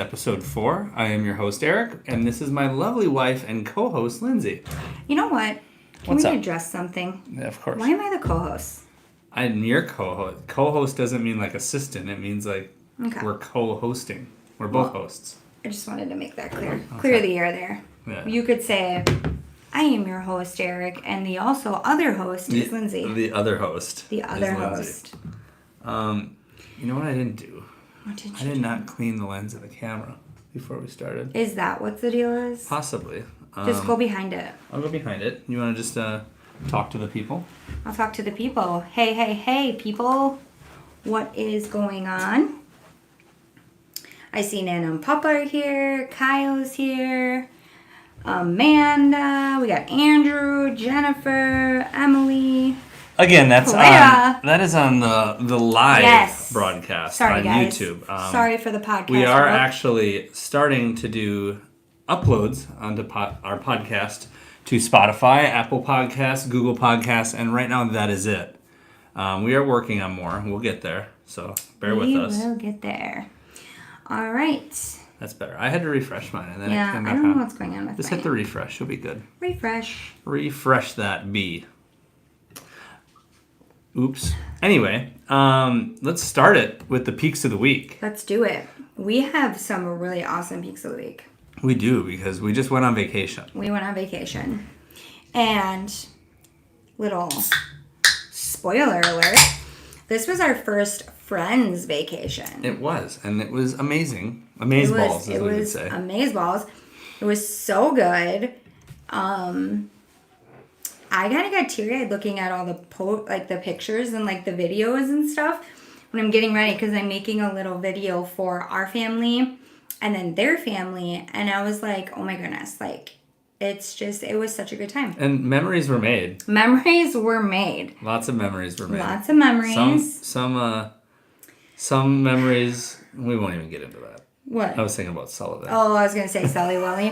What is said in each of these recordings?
Episode 4. I am your host, Eric, and this is my lovely wife and co-host, Lindsay. You know what? Can What's we up? address something? Yeah, of course. Why am I the co-host? I'm your co-host. Co-host doesn't mean like assistant. It means like Okay. we're co-hosting. We're both hosts. I just wanted to make that clear. Clear the air there. Yeah. You could say, I am your host, Eric, and the also other host is Lindsay. The other host. The other is Lindsay. host. You know what I didn't do? What did you I did not clean the lens of the camera before we started. Is that what the deal is? Possibly. Just go behind it. I'll go behind it. You want to just talk to the people? I'll talk to the people. Hey, people. What is going on? I see Nana and Papa are here. Kyle's here. Amanda. We got Andrew, Jennifer, Emily. Again, that is on the live broadcast Sorry, on guys. YouTube. Sorry for the podcast. We are actually starting to do uploads onto our podcast to Spotify, Apple Podcasts, Google Podcasts, and right now that is it. We are working on more. We'll get there, so bear with us. We will get there. All right. That's better. I had to refresh mine, and then Yeah, it came I back don't know on. what's going on with Just mine. hit the refresh. You'll be good. Refresh. Refresh that B. Oops. Anyway, let's start it with the peaks of the week. Let's do it. We have some really awesome peaks of the week. We do, because we just went on vacation. We went on vacation. And little spoiler alert, this was our first friends vacation. It was, and it was amazing. Amazeballs, as we would say. Amazeballs. It was so good. I kind of got teary-eyed looking at all the the pictures and like the videos and stuff when I'm getting ready, because I'm making a little video for our family and then their family, and I was like, oh my goodness, like it was such a good time. And memories were made. Memories were made. Lots of memories were made. Lots of memories. Some memories, we won't even get into that. What? I was thinking about Sullivan. Oh, I was going to say Sully Welly.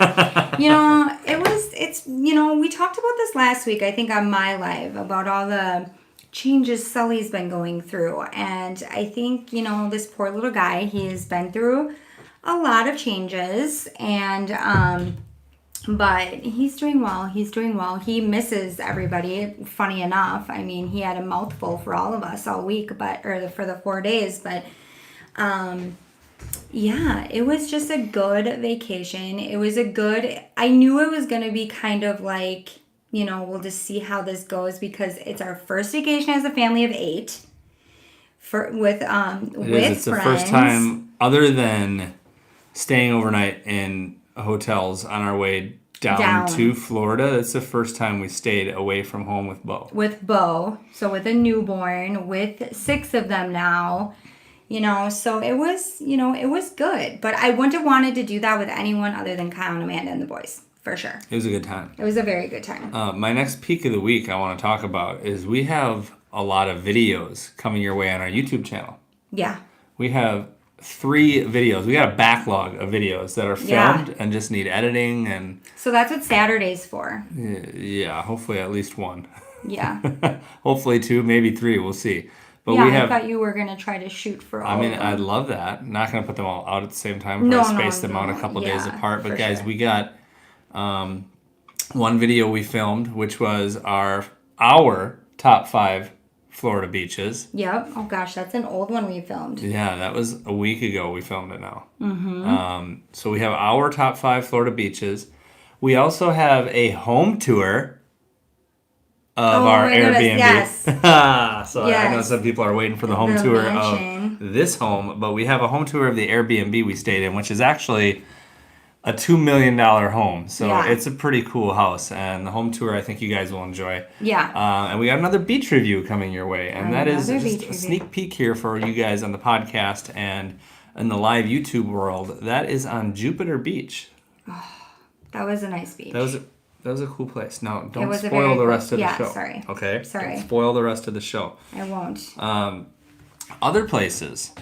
We talked about this last week, I think, on my live, about all the changes Sully's been going through. And I think, this poor little guy, he has been through a lot of changes. And, but he's doing well. He's doing well. He misses everybody, funny enough. I mean, he had a mouthful for all of us all week, for the 4 days. But, yeah, it was just a good vacation. I knew it was going to be kind of like, we'll just see how this goes, because it's our first vacation as a family of 8 with It's friends. the first time, other than staying overnight in hotels on our way down to Florida, it's the first time we stayed away from home with Bo. So with a newborn, with 6 of them now. So it was good. But I wouldn't have wanted to do that with anyone other than Kyle and Amanda and the boys, for sure. It was a good time. It was a very good time. My next peak of the week I want to talk about is we have a lot of videos coming your way on our YouTube channel. Yeah. We have 3 videos. We got a backlog of videos that are filmed and just need editing. And So that's what Saturday's for. yeah, hopefully at least 1. Yeah. Hopefully 2, maybe 3. We'll see. But I thought you were going to try to shoot for all of them. I'd love that. Not going to put them all out at the same time. Space them out a couple days apart. But guys, we got one video we filmed, which was our top 5 Florida beaches. Yep. Oh gosh, that's an old one we filmed. Yeah, that was a week ago we filmed it now. Mm-hmm. So we have our top 5 Florida beaches. We also have a home tour of our Airbnb. Yes. So I know some people are waiting for the home tour mansion. of this home, but we have a home tour of the Airbnb we stayed in, which is actually a $2 million home. So it's a pretty cool house, and the home tour I think you guys will enjoy. Yeah. And we got another beach review coming your way, and that is just a sneak peek here for you guys on the podcast and in the live YouTube world. That is on Jupiter Beach. Oh, that was a nice beach. That was a cool place. Now, don't spoil the rest of the show. Sorry. Okay? Sorry. Don't spoil the rest of the show. I won't. Other places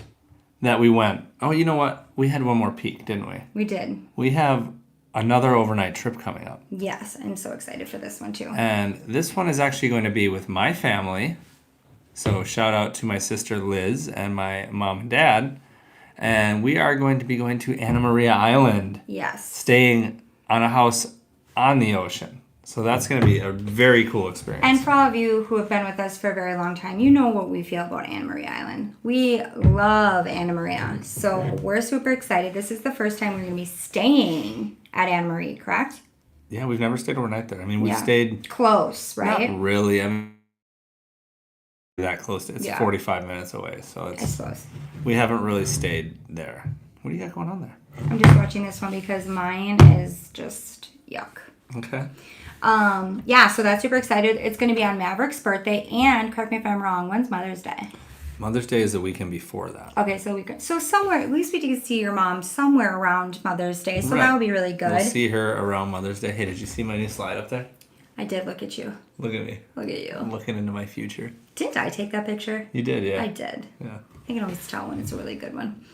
that we went. Oh, you know what? We had one more peak, didn't we? We did. We have another overnight trip coming up. Yes, I'm so excited for this one too. And this one is actually going to be with my family. So shout out to my sister Liz and my mom and dad. And we are going to be going to Anna Maria Island. Yes. Staying on a house on the ocean. So that's going to be a very cool experience. And for all of you who have been with us for a very long time, you know what we feel about Anna Maria Island. We love Anna Maria. So we're super excited. This is the first time we're going to be staying at Anna Maria, correct? Yeah, we've never stayed overnight there. I mean, we stayed... Close, right? Not really. I mean, that close. It's 45 minutes away. So it's... I suppose. We haven't really stayed there. What do you got going on there? I'm just watching this one because mine is just yuck. Okay. So that's super excited. It's going to be on Maverick's birthday, and correct me if I'm wrong, when's Mother's Day? Mother's Day is the weekend before that. Okay, so somewhere, at least we can see your mom somewhere around Mother's Day, so that'll be really good. We'll see her around Mother's Day. Hey, did you see my new slide up there? I did look at you. Look at me. Look at you. I'm looking into my future. Didn't I take that picture? You did, yeah. I did. Yeah. I can always tell when it's a really good one.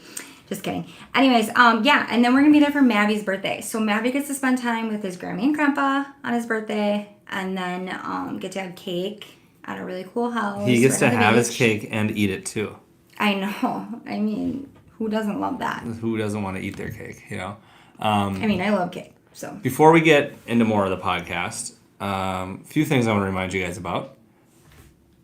Just kidding. Anyways, and then we're going to be there for Mavi's birthday. So Mavi gets to spend time with his Grammy and Grandpa on his birthday, and then get to have cake at a really cool house. He gets to have his cake and eat it too. I know. I mean, who doesn't love that? Who doesn't want to eat their cake, you know? I mean, I love cake, so. Before we get into more of the podcast, a few things I want to remind you guys about.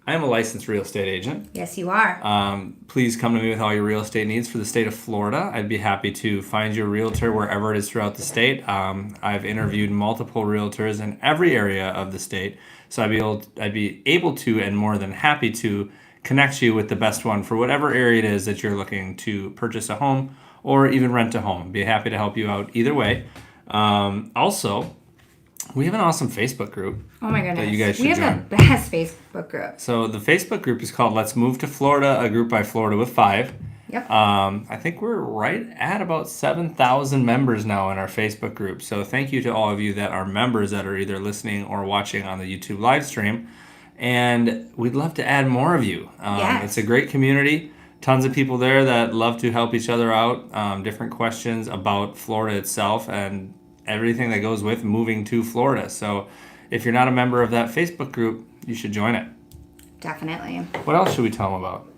I am a licensed real estate agent. Yes, you are. Please come to me with all your real estate needs for the state of Florida. I'd be happy to find you a realtor wherever it is throughout the state. I've interviewed multiple realtors in every area of the state, so I'd be able to and more than happy to connect you with the best one for whatever area it is that you're looking to purchase a home or even rent a home. Be happy to help you out either way. Also, we have an awesome Facebook group. Oh my goodness. That you guys should join. We have the best Facebook group. So the Facebook group is called Let's Move to Florida, a group by Florida with 5. Yep. I think we're right at about 7,000 members now in our Facebook group. So thank you to all of you that are members that are either listening or watching on the YouTube live stream. And we'd love to add more of you. Yes. It's a great community. Tons of people there that love to help each other out. Different questions about Florida itself and everything that goes with moving to Florida. So if you're not a member of that Facebook group, you should join it. Definitely. What else should we tell them about?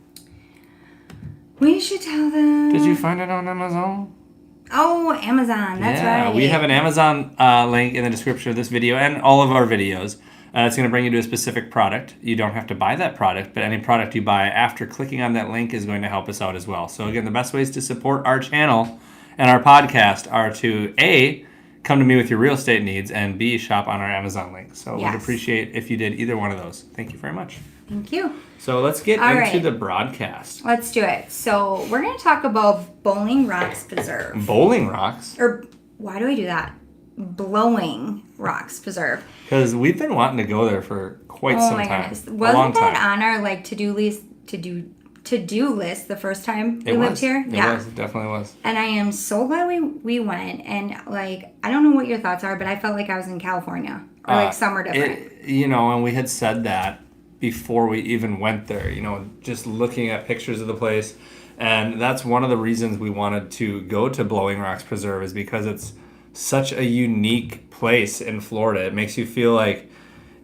We should tell them. Did you find it on Amazon? Oh, Amazon. That's right. We have an Amazon link in the description of this video and all of our videos. It's going to bring you to a specific product. You don't have to buy that product, but any product you buy after clicking on that link is going to help us out as well. So again, the best ways to support our channel and our podcast are to A, come to me with your real estate needs, and B, shop on our Amazon link. So we'd appreciate if you did either one of those. Thank you very much. Thank you. So let's get into the broadcast. Let's do it. So we're going to talk about Bowling Rocks Preserve. Bowling Rocks? Or why do I do that? Blowing Rocks Preserve. Because we've been wanting to go there for quite some time. Oh my goodness. Wasn't that on our to-do list the first time we lived here? It definitely was. And I am so glad we went. And I don't know what your thoughts are, but I felt like I was in California or somewhere different. And we had said that before we even went there, just looking at pictures of the place. And that's one of the reasons we wanted to go to Blowing Rocks Preserve is because it's such a unique place in Florida. It makes you feel like,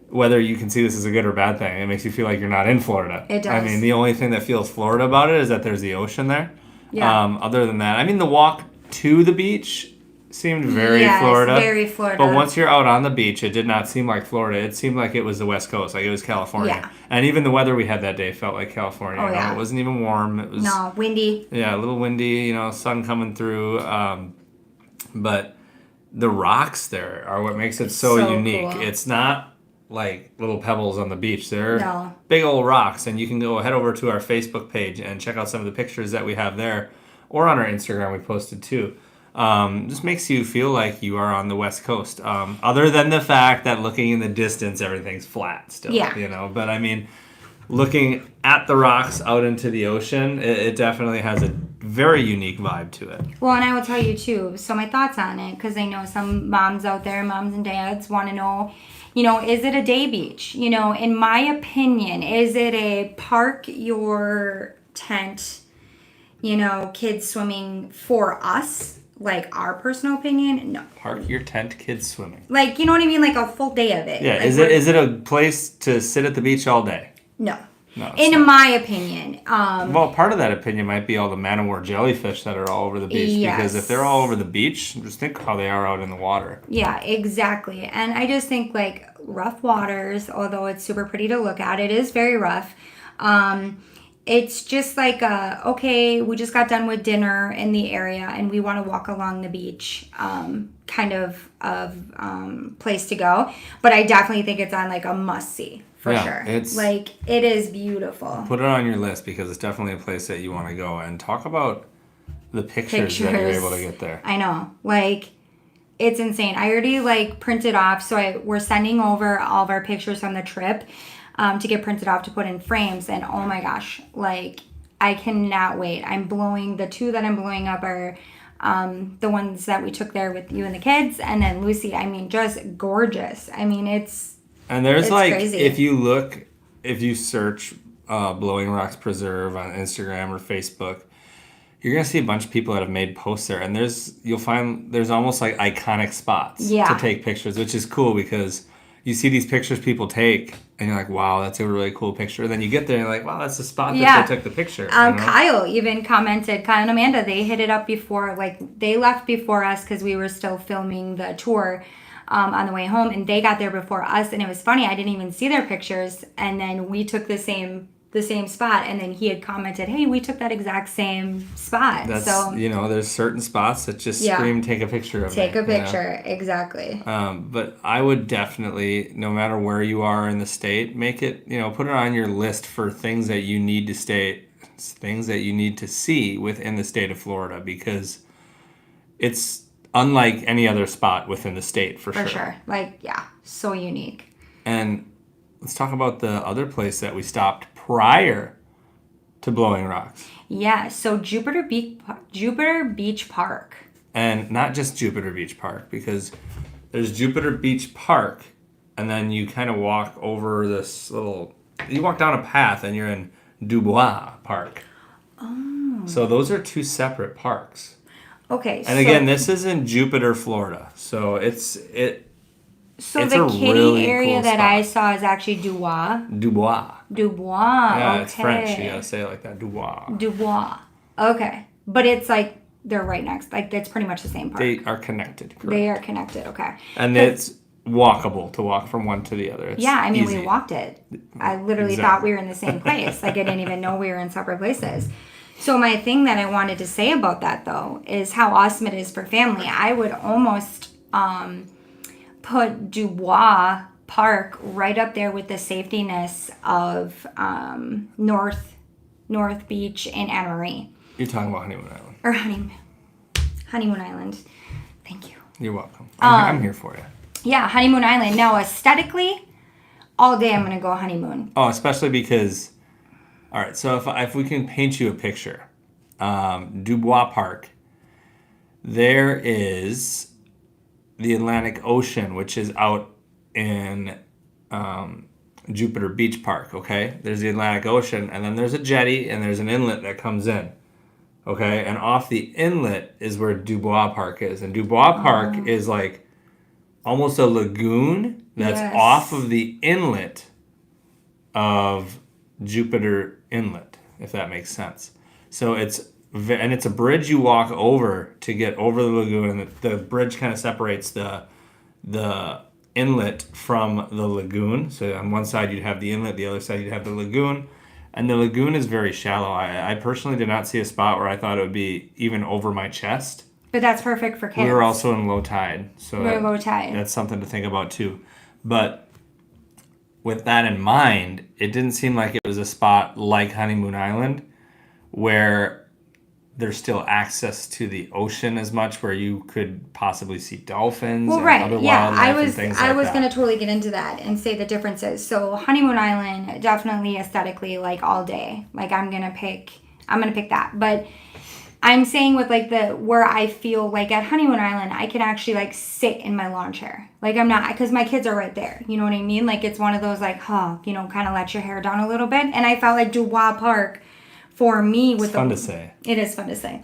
whether you can see this as a good or bad thing, it makes you feel like you're not in Florida. It does. I mean, the only thing that feels Florida about it is that there's the ocean there. Yeah. Other than that, I mean, the walk to the beach seemed very Florida. Very Florida. But once you're out on the beach, it did not seem like Florida. It seemed like it was the West Coast, like it was California. Yeah. And even the weather we had that day felt like California. Oh, yeah. It wasn't even warm. It was windy. Yeah, a little windy. Sun coming through. But the rocks there are what makes it so unique. Cool. It's not like little pebbles on the beach. They're big old rocks, and you can go head over to our Facebook page and check out some of the pictures that we have there, or on our Instagram we posted too. Just makes you feel like you are on the West Coast. Other than the fact that looking in the distance, everything's flat still. Yeah. But I mean, looking at the rocks out into the ocean, it definitely has a very unique vibe to it. Well, and I will tell you too, so my thoughts on it, because I know some moms out there, moms and dads, want to know, is it a day beach? In my opinion, is it a park your tent, kids swimming for us? Like our personal opinion? No. Park your tent, kids swimming. Like, you know what I mean? Like a full day of it. Yeah, like is it a place to sit at the beach all day? No. No, it's in not. my opinion. Well, part of that opinion might be all the man-o-war jellyfish that are all over the beach. Yes. Because if they're all over the beach, just think how they are out in the water. Yeah, exactly. And I just think like rough waters, although it's super pretty to look at, it is very rough. It's just like, okay, we just got done with dinner in the area and we want to walk along the beach, kind of place to go. But I definitely think it's on like a must-see for sure. It's like, it is beautiful. Put it on your list because it's definitely a place that you want to go. And talk about the pictures that you're able to get there. I know. Like, it's insane. I already like printed off. So we're sending over all of our pictures from the trip. To get printed off to put in frames, and oh my gosh, like I cannot wait. The two that I'm blowing up are the ones that we took there with you and the kids, and then Lucy. I mean, just gorgeous. I mean, it's like crazy. if you search Blowing Rocks Preserve on Instagram or Facebook, you're gonna see a bunch of people that have made posts there, and you'll find there's almost like iconic spots to take pictures, which is cool because you see these pictures people take, and you're like, wow, that's a really cool picture. And then you get there, and you're like, wow, that's the spot that they took the picture. Kyle even commented, Kyle and Amanda, they hit it up before, like, they left before us because we were still filming the tour on the way home, and they got there before us. And it was funny, I didn't even see their pictures, and then we took the same spot, and then he had commented, hey, we took that exact same spot. There's certain spots that just scream take a picture of take a picture. Exactly. But I would definitely, no matter where you are in the state, make it, put it on your list for things that you need to see within the state of Florida, because it's unlike any other spot within the state for sure. Like, so unique. And let's talk about the other place that we stopped prior to Blowing Rocks. Yeah, so Jupiter Beach Park. And not just Jupiter Beach Park, because there's Jupiter Beach Park, and then you kind of walk over you walk down a path and you're in Dubois Park. Oh. So those are two separate parks. Okay. And again, this is in Jupiter, Florida. So So it's the kitty really area cool that spot. I saw is actually Dubois. Yeah, okay. It's French. You gotta say it like that. Dubois. Okay. But it's like, they're right next. Like, it's pretty much the same park. They are connected, correct. They are connected, okay. And it's walkable to walk from one to the other. It's easy. We walked it. I literally thought we were in the same place. Like, I didn't even know we were in separate places. So my thing that I wanted to say about that, though, is how awesome it is for family. I would almost put Dubois Park right up there with the safetiness of North Beach and Anna Marie. You're talking about Honeymoon Island. Or Honeymoon Island. Thank you. You're welcome. I'm here for you. Yeah, Honeymoon Island. Now, aesthetically, all day I'm going to go honeymoon. Oh, especially because, all right, so if we can paint you a picture, Dubois Park, there is the Atlantic Ocean, which is out in Jupiter Beach Park, okay? There's the Atlantic Ocean, and then there's a jetty, and there's an inlet that comes in, okay? And off the inlet is where Dubois Park is. And Dubois Park is like almost a lagoon that's off of the inlet of Jupiter Inlet, if that makes sense. So it's a bridge you walk over to get over the lagoon, and the bridge kind of separates the inlet from the lagoon. So on one side you'd have the inlet, the other side you'd have the lagoon, and the lagoon is very shallow. I personally did not see a spot where I thought it would be even over my chest. But that's perfect for kids. We were also in low tide, so low tide. That's something to think about too. But with that in mind, it didn't seem like it was a spot like Honeymoon Island where there's still access to the ocean as much, where you could possibly see dolphins and other wildlife and things like that. I was going to totally get into that and say the differences. So Honeymoon Island, definitely aesthetically, like all day. Like I'm going to pick that. But I'm saying with like where I feel like at Honeymoon Island, I can actually like sit in my lawn chair. Like I'm not, because my kids are right there. You know what I mean? Like it's one of those like, kind of let your hair down a little bit. And I felt like Dubois Park, for me, with fun to say. It is fun to say.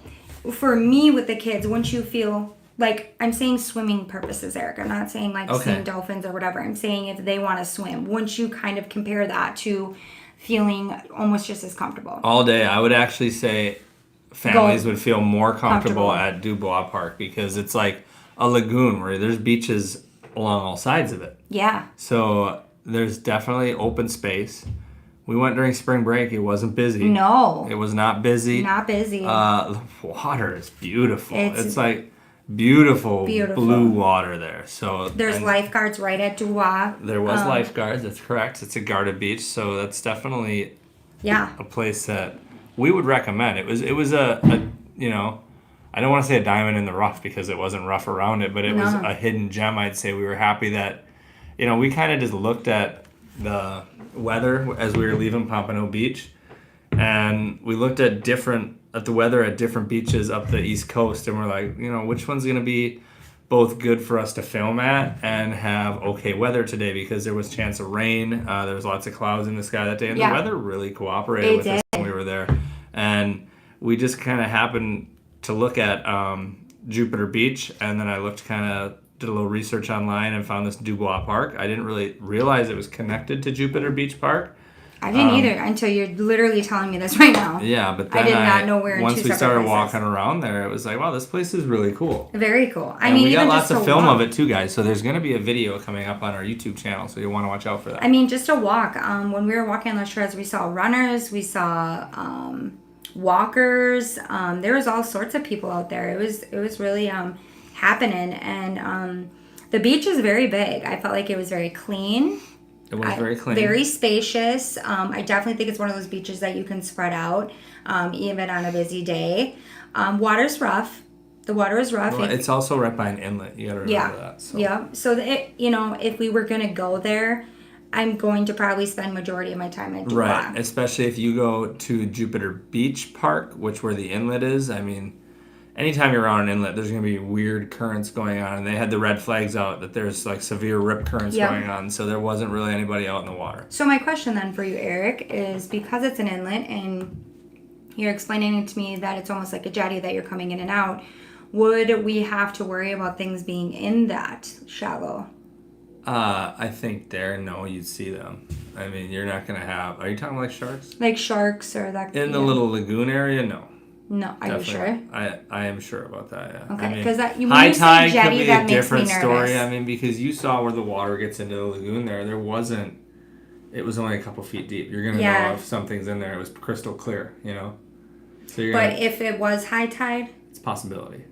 For me, with the kids, once you feel like, I'm saying swimming purposes, Eric. I'm not saying like seeing dolphins or whatever. I'm saying if they want to swim. Once you kind of compare that to feeling almost just as comfortable. All day. I would actually say families would feel more comfortable at Dubois Park because it's like a lagoon where there's beaches along all sides of it. Yeah. So there's definitely open space. We went during spring break. It wasn't busy. No. It was not busy. Not busy. The water is beautiful. It's like beautiful blue water there. So there's lifeguards right at Dubois. There was lifeguards. That's correct. It's a guarded beach, so that's definitely a place that we would recommend. It was a you know, I don't want to say a diamond in the rough because it wasn't rough around it, but it was a hidden gem. I'd say we were happy that, you know, we kind of just looked at the weather as we were leaving Pompano Beach, and we looked at the weather at different beaches up the East Coast, and we're like, you know, which one's going to be both good for us to film at and have okay weather today, because there was chance of rain. There was lots of clouds in the sky that day, and the weather really cooperated with us when we were there. And we just kind of happened to look at Jupiter Beach, and then I did a little research online and found this Dubois Park. I didn't really realize it was connected to Jupiter Beach Park. I didn't either until you're literally telling me this right now. Yeah, but then I did not know where. Once we started walking around there, it was like, wow, this place is really cool. Very cool. I mean, we got lots of film of it too, guys. So there's going to be a video coming up on our YouTube channel, so you'll want to watch out for that. I mean, just a walk. When we were walking on the shores, we saw runners, we saw walkers. There was all sorts of people out there. It was really happening, and the beach is very big. I felt like it was very clean. It was very clean. Very spacious. I definitely think it's one of those beaches that you can spread out, even on a busy day. Water's rough. The water is rough. Well, it's also right by an inlet. You got to remember that. So. Yeah. So, if we were going to go there, I'm going to probably spend majority of my time at Dubois. Right. Especially if you go to Jupiter Beach Park, where the inlet is. I mean, anytime you're on an inlet, there's going to be weird currents going on. And they had the red flags out that there's like severe rip currents going on. So there wasn't really anybody out in the water. So my question then for you, Eric, is because it's an inlet and you're explaining to me that it's almost like a jetty that you're coming in and out, would we have to worry about things being in that shallow? I think you'd see them. I mean, you're not going to have... Are you talking like sharks? Like sharks or that... In the little lagoon area? No. No, are you sure? I am sure about that, yeah. Okay, because high tide could be a different story. I mean, because you saw where the water gets into the lagoon there. It was only a couple feet deep. You're going to know if something's in there. It was crystal clear, you know? So if it was high tide? It's a possibility.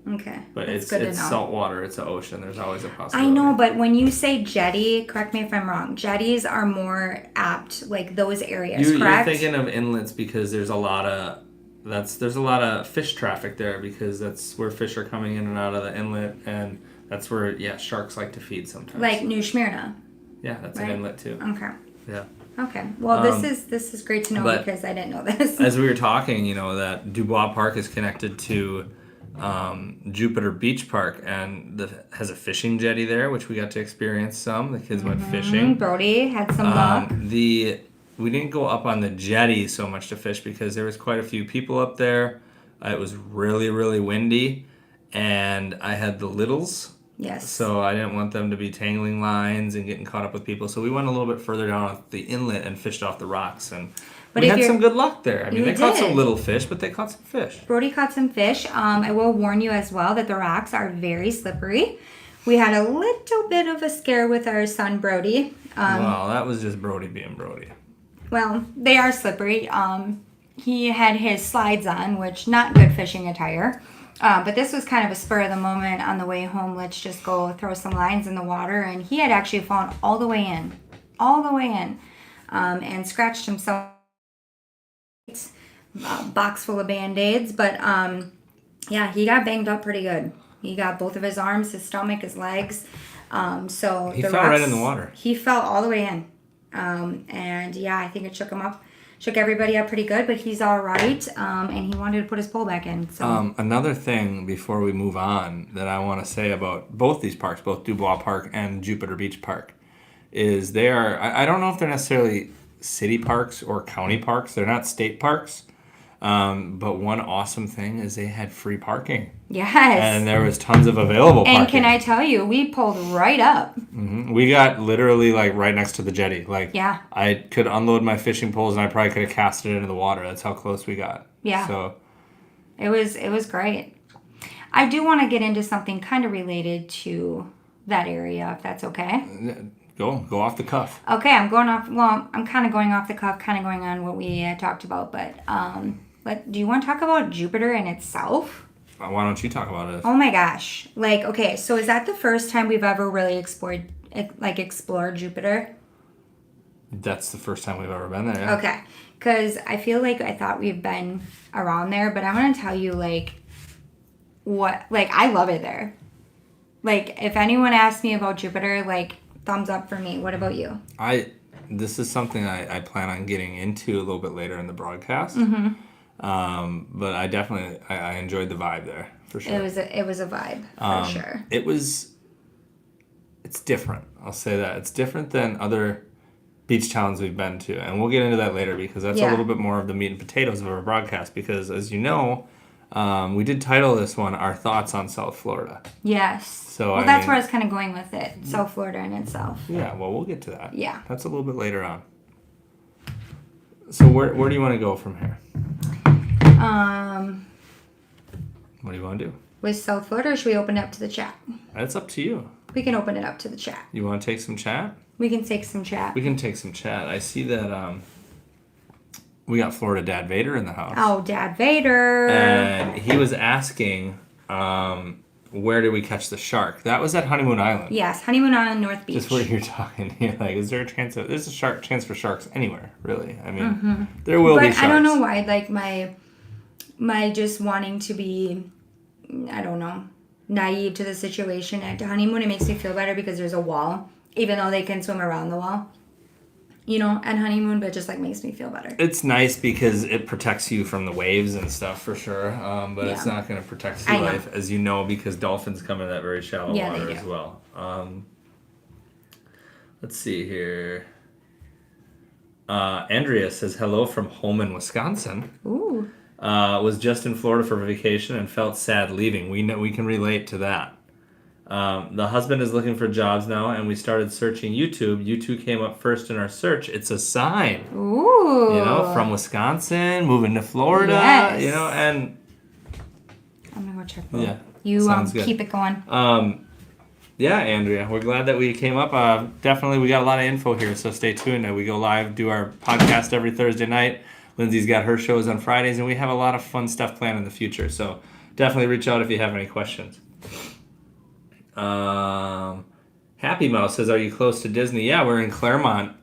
Okay. But it's salt water. It's an ocean. There's always a possibility. I know, but when you say jetty, correct me if I'm wrong, jetties are more apt, like those areas, correct? You're thinking of inlets because there's a lot of fish traffic there, because that's where fish are coming in and out of the inlet, and that's where sharks like to feed sometimes. Like New Smyrna. Yeah, that's an inlet too. Okay. Yeah. Okay. Well, this is great to know because I didn't know this. As we were talking, that Dubois Park is connected to Jupiter Beach Park, and has a fishing jetty there, which we got to experience some. The kids went fishing. Brody had some luck. We didn't go up on the jetty so much to fish because there was quite a few people up there. It was really, really windy, and I had the littles. Yes. So I didn't want them to be tangling lines and getting caught up with people. So we went a little bit further down the inlet and fished off the rocks, and we had some good luck there. I mean, they caught some little fish, but they caught some fish. Brody caught some fish. I will warn you as well that the rocks are very slippery. We had a little bit of a scare with our son, Brody. Well, that was just Brody being Brody. Well, they are slippery. He had his slides on, which not good fishing attire. But this was kind of a spur of the moment on the way home. Let's just go throw some lines in the water. And he had actually fallen all the way in, and scratched himself. Box full of Band-Aids. But, he got banged up pretty good. He got both of his arms, his stomach, his legs. So he fell right in the water. He fell all the way in. I think it shook everybody up pretty good, but he's all right. And he wanted to put his pole back in. So another thing before we move on that I want to say about both these parks, both Dubois Park and Jupiter Beach Park, is they are, I don't know if they're necessarily city parks or county parks. They're not state parks. But one awesome thing is they had free parking. Yes. And there was tons of available parking. And can I tell you, we pulled right up. Mm-hmm. We got literally like right next to the jetty. Like, yeah. I could unload my fishing poles and I probably could have casted it into the water. That's how close we got. Yeah. So it was great. I do want to get into something kind of related to that area, if that's okay. Go off the cuff. Okay, I'm kind of going off the cuff, kind of going on what we talked about, but do you want to talk about Jupiter in itself? Why don't you talk about it? Oh my gosh. Like, okay, so is that the first time we've ever really explored Jupiter? That's the first time we've ever been there, yeah. Okay, because I feel like I thought we've been around there, but I'm going to tell you, I love it there. Like, if anyone asks me about Jupiter, thumbs up for me. What about you? This is something I plan on getting into a little bit later in the broadcast. Mm-hmm. But I definitely I enjoyed the vibe there for sure. It was a vibe for sure. It's different. I'll say that it's different than other beach towns we've been to, and we'll get into that later because that's a little bit more of the meat and potatoes of our broadcast. Because as you know, we did title this one "Our Thoughts on South Florida." Yes. So that's where I was kind of going with it. South Florida in itself. Yeah. Well, we'll get to that. Yeah. That's a little bit later on. So where do you want to go from here? What do you want to do? With South Florida, or should we open it up to the chat? That's up to you. We can open it up to the chat. You want to take some chat? We can take some chat. We can take some chat. I see that we got Florida Dad Vader in the house. Oh, Dad Vader. And he was asking, where did we catch the shark? That was at Honeymoon Island. Yes, Honeymoon Island, North Beach. Just where you're talking. You're like, is there a chance there's a chance for sharks anywhere, really? I mean, there will be sharks. But I don't know why, my just wanting to be, I don't know, naive to the situation at Honeymoon, it makes me feel better because there's a wall, even though they can swim around the wall. At Honeymoon, but it just makes me feel better. It's nice because it protects you from the waves and stuff for sure, but it's not going to protect sea life, as you know, because dolphins come in that very shallow water as well. Let's see here. Andrea says hello from Holman, Wisconsin. Ooh. Was just in Florida for vacation and felt sad leaving. We can relate to that. The husband is looking for jobs now, and we started searching YouTube. YouTube came up first in our search. It's a sign. Ooh. From Wisconsin, moving to Florida. Yes. And I'm gonna go check. Yeah. You keep it going. Yeah, Andrea, we're glad that we came up. Definitely, we got a lot of info here, so stay tuned. We go live, do our podcast every Thursday night. Lindsay's got her shows on Fridays, and we have a lot of fun stuff planned in the future. So definitely reach out if you have any questions. Happy Mouse says, are you close to Disney? Yeah, we're in Clermont.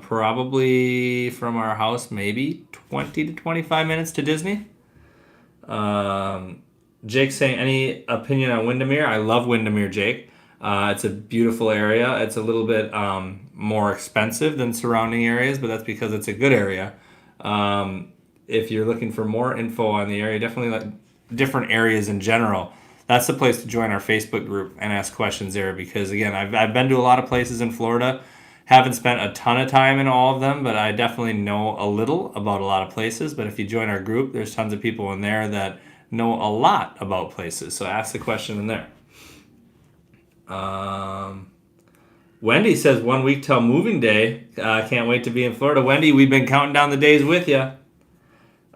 Probably from our house, maybe 20 to 25 minutes to Disney. Jake's saying, any opinion on Windermere? I love Windermere, Jake. It's a beautiful area. It's a little bit more expensive than surrounding areas, but that's because it's a good area. If you're looking for more info on the area, definitely different areas in general, that's the place to join our Facebook group and ask questions there, because again, I've been to a lot of places in Florida, haven't spent a ton of time in all of them, but I definitely know a little about a lot of places. But if you join our group, there's tons of people in there that know a lot about places, so ask the question in there. Wendy says 1 week till moving day. Can't wait to be in Florida. Wendy, we've been counting down the days with you.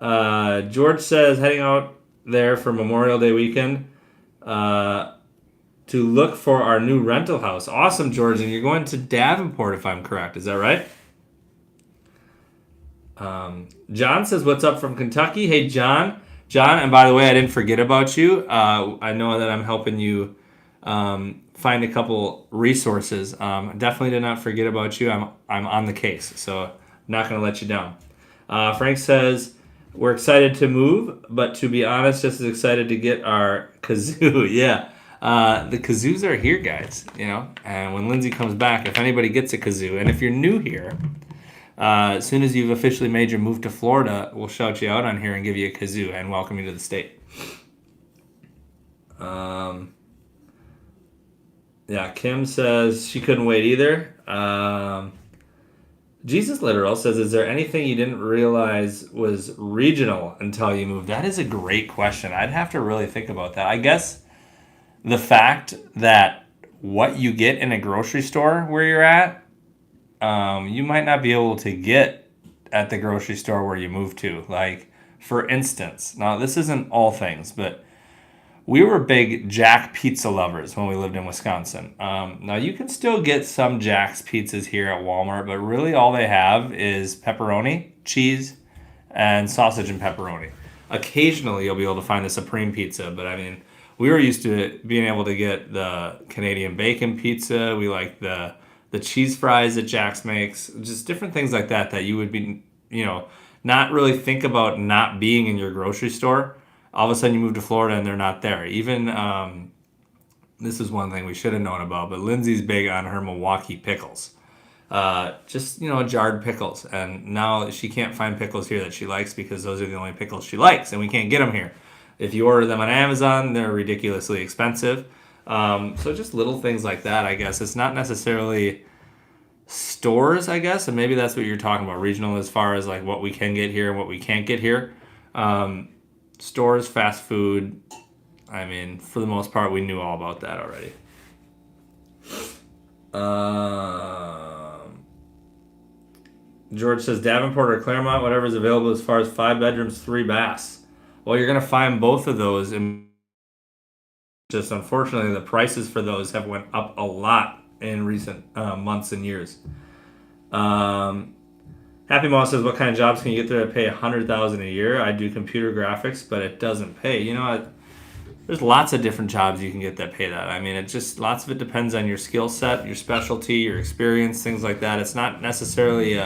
George says heading out there for Memorial Day weekend to look for our new rental house. Awesome, George. And you're going to Davenport, if I'm correct. Is that right? John says, what's up from Kentucky? Hey, John. John, and by the way, I didn't forget about you. I know that I'm helping you find a couple resources. Definitely did not forget about you. I'm on the case, so I'm not going to let you down. Frank says, we're excited to move, but to be honest, just as excited to get our kazoo. Yeah, the kazoos are here, guys, and when Lindsay comes back, if anybody gets a kazoo, and if you're new here, as soon as you've officially made your move to Florida, we'll shout you out on here and give you a kazoo and welcome you to the state. Yeah, Kim says she couldn't wait either. Jesus Literal says, is there anything you didn't realize was regional until you moved? That is a great question. I'd have to really think about that. I guess the fact that what you get in a grocery store where you're at, you might not be able to get at the grocery store where you moved to. Like, for instance, now this isn't all things, but we were big Jack pizza lovers when we lived in Wisconsin. Now, you can still get some Jack's pizzas here at Walmart, but really all they have is pepperoni, cheese, and sausage and pepperoni. Occasionally, you'll be able to find the Supreme pizza, but I mean, we were used to being able to get the Canadian bacon pizza. We like the cheese fries that Jack's makes, just different things like that you would be, not really think about not being in your grocery store. All of a sudden you move to Florida and they're not there. Even, this is one thing we should have known about, but Lindsay's big on her Milwaukee pickles. Jarred pickles. And now she can't find pickles here that she likes because those are the only pickles she likes, and we can't get them here. If you order them on Amazon, they're ridiculously expensive. So just little things like that, I guess. It's not necessarily stores, I guess, and maybe that's what you're talking about, regional, as far as like what we can get here and what we can't get here. Stores, fast food, I mean, for the most part, we knew all about that already. George says, Davenport or Clermont, whatever is available as far as 5 bedrooms, 3 baths. Well, you're going to find both of those, and just unfortunately, the prices for those have went up a lot in recent months and years. Happy Mom says, what kind of jobs can you get there to pay $100,000 a year? I do computer graphics, but it doesn't pay. There's lots of different jobs you can get that pay that. I mean, lots of it depends on your skill set, your specialty, your experience, things like that. It's not necessarily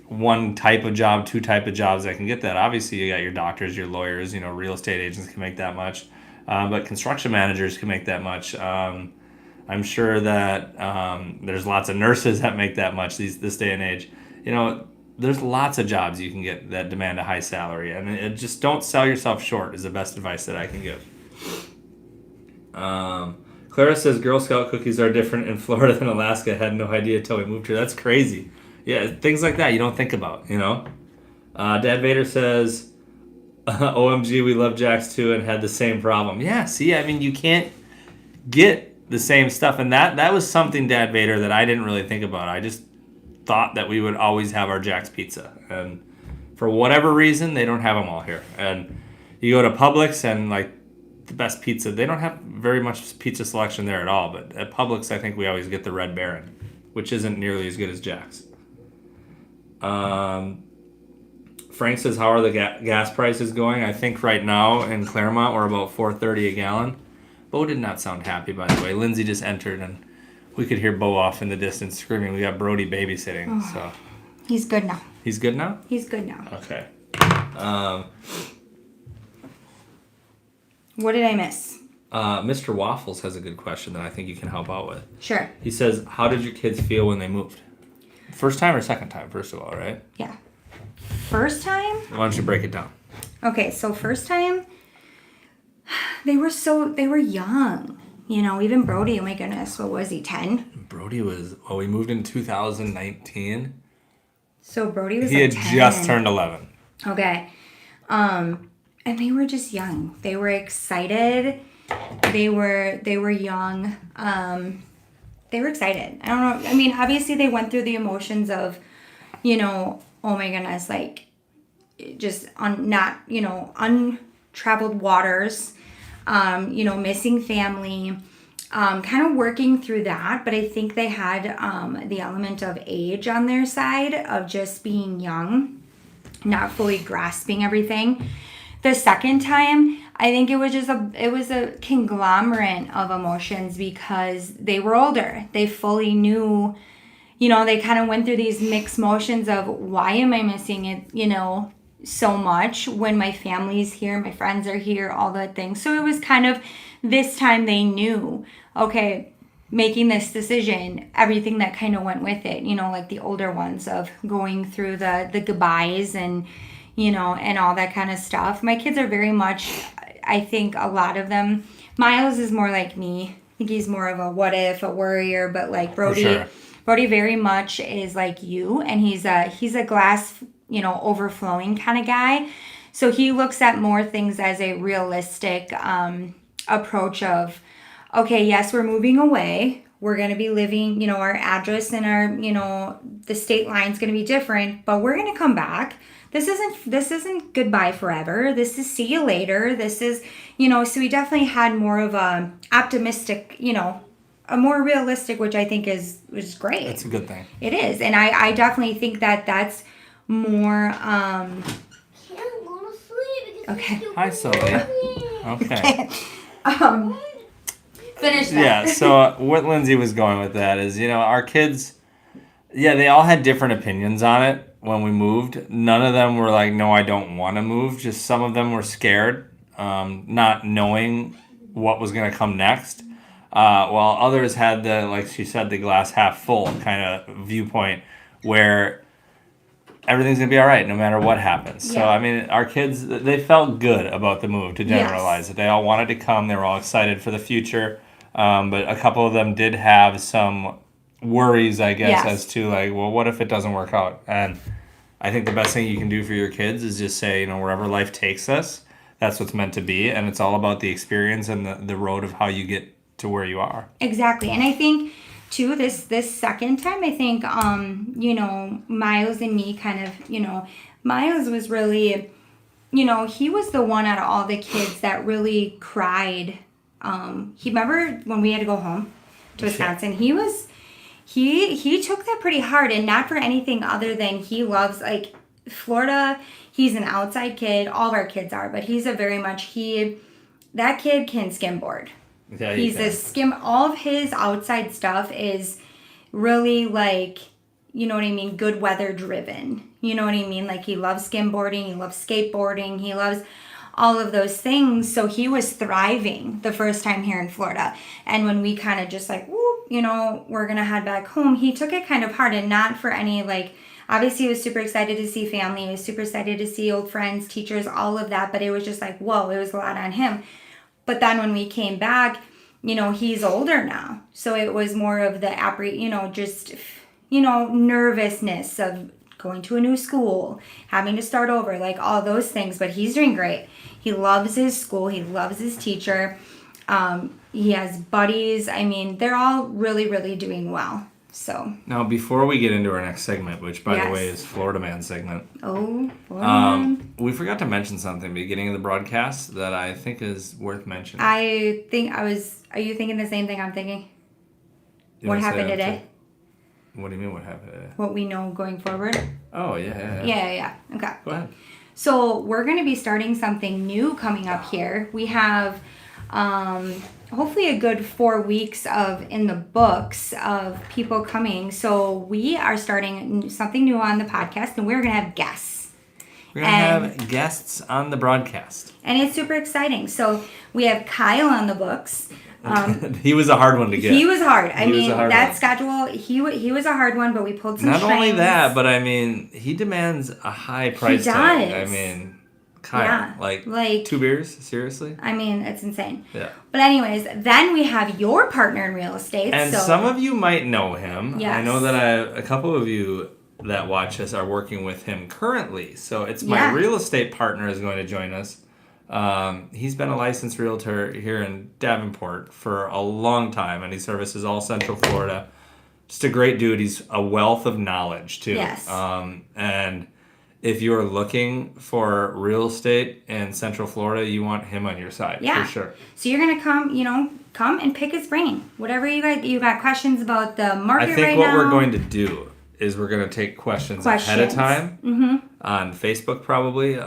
one type of job, 2 type of jobs that can get that. Obviously, you got your doctors, your lawyers, real estate agents can make that much. But construction managers can make that much. I'm sure that there's lots of nurses that make that much this day and age. There's lots of jobs you can get that demand a high salary, and just don't sell yourself short is the best advice that I can give. Clara says Girl Scout cookies are different in Florida than Alaska. Had no idea until we moved here. That's crazy. Yeah, things like that you don't think about, Dad Vader says, OMG, we love Jack's too and had the same problem. Yeah, see, I mean, you can't get the same stuff, and that was something, Dad Vader, that I didn't really think about. I just thought that we would always have our Jack's pizza, and for whatever reason they don't have them all here. And you go to Publix, and like the best pizza, they don't have very much pizza selection there at all, but at Publix I think we always get the Red Baron, which isn't nearly as good as Jack's. Frank says, how are the gas prices going? I think right now in Clermont we're about $4.30 a gallon. Bo did not sound happy, by the way. Lindsay just entered, and we could hear Bo off in the distance screaming. We got Brody babysitting. So He's good now. He's good now? He's good now. Okay. What did I miss? Mr. Waffles has a good question that I think you can help out with. Sure. He says, how did your kids feel when they moved? First time or second time, first of all, right? Yeah. First time? Why don't you break it down? Okay, so first time, they were young. Even Brody, oh my goodness, what was he, 10? Brody we moved in 2019. So Brody was He had 10. just turned 11. Okay. And they were just young. They were excited. They were young. They were excited. I don't know. I mean, obviously they went through the emotions of, oh my goodness, like just untraveled waters, missing family, kind of working through that. But I think they had the element of age on their side of just being young, not fully grasping everything. The second time, I think it was a conglomerate of emotions because they were older. They fully knew, they kind of went through these mixed motions of why am I missing it, so much when my family's here, my friends are here, all that things. So it was kind of this time they knew, okay, making this decision, everything that kind of went with it, like the older ones of going through the goodbyes and, and all that kind of stuff. My kids are very much, I think a lot of them, Miles is more like me. I think he's more of a what if, a worrier, but like Brody, For sure. Brody very much is like you, and he's a glass, overflowing kind of guy. So he looks at more things as a realistic approach of, okay, yes, we're moving away. We're going to be living, our address and our, the state line's going to be different, but we're going to come back. This isn't goodbye forever. This is see you later. This is, so we definitely had more of a optimistic, a more realistic, which I think is great. That's a good thing. It is. And I definitely think that's more, okay. Hi, Sully. Okay. Finish that. Yeah, so what Lindsay was going with that is, our kids, they all had different opinions on it when we moved. None of them were like, no, I don't want to move. Just some of them were scared, not knowing what was going to come next. While others had like she said, the glass half full kind of viewpoint where everything's going to be all right no matter what happens. Yeah. So, I mean, our kids, they felt good about the move, to generalize it. They all wanted to come. They were all excited for the future. But a couple of them did have some worries, I guess, as to like, well, what if it doesn't work out? And I think the best thing you can do for your kids is just say, wherever life takes us, that's what's meant to be. And it's all about the experience and the road of how you get to where you are. Exactly. And I think, too, this second time, I think, Miles and me kind of, Miles was really, he was the one out of all the kids that really cried. He remember when we had to go home to Wisconsin, he took that pretty hard, and not for anything other than he loves, like, Florida. He's an outside kid. All of our kids are, but he's that kid can skimboard. Yeah, he's a skim. All of his outside stuff is really like, good weather driven. You know what I mean? Like, he loves skimboarding, he loves skateboarding, he loves all of those things. So he was thriving the first time here in Florida. And when we kind of just like, we're going to head back home, he took it kind of hard, and not for any, like, obviously he was super excited to see family. He was super excited to see old friends, teachers, all of that. But it was just like, whoa, it was a lot on him. But then when we came back, he's older now. So it was more of the, nervousness of going to a new school, having to start over, like all those things. But he's doing great. He loves his school. He loves his teacher. He has buddies. I mean, they're all really, really doing well. So now, before we get into our next segment, which by the way is Florida Man segment. Oh, Florida Man. We forgot to mention something at the beginning of the broadcast that I think is worth mentioning. Are you thinking the same thing I'm thinking? What happened today? What do you mean, what happened today? What we know going forward? Oh, yeah. Yeah. Okay. Go ahead. So we're going to be starting something new coming up here. We have hopefully a good 4 weeks in the books of people coming. So we are starting something new on the podcast, and we're going to have guests. We're going to have guests on the broadcast. And it's super exciting. So we have Kyle on the books. He was a hard one to get. He was hard. That schedule, he was a hard one, but we pulled some Not strings. only that, but he demands a high price tag. I mean, Kyle, like 2 beers? Seriously? I mean, it's insane. Yeah. But anyways, then we have your partner in real estate. And some of you might know him. Yes. I know that a couple of you that watch us are working with him currently. So it's my real estate partner is going to join us. He's been a licensed realtor here in Davenport for a long time, and he services all Central Florida. Just a great dude. He's a wealth of knowledge, too. Yes. And if you're looking for real estate in Central Florida, you want him on your side, for sure. So you're going to come and pick his brain. Whatever you got questions about the market right now. I think what we're going to do is we're going to take questions ahead of time on Facebook probably,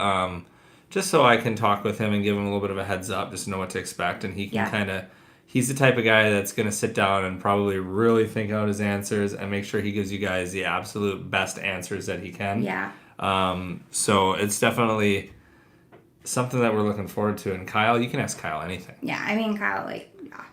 just so I can talk with him and give him a little bit of a heads up, just to know what to expect. And he can he's the type of guy that's going to sit down and probably really think out his answers and make sure he gives you guys the absolute best answers that he can. Yeah. So it's definitely something that we're looking forward to. And Kyle, you can ask Kyle anything. Yeah, I mean, Kyle,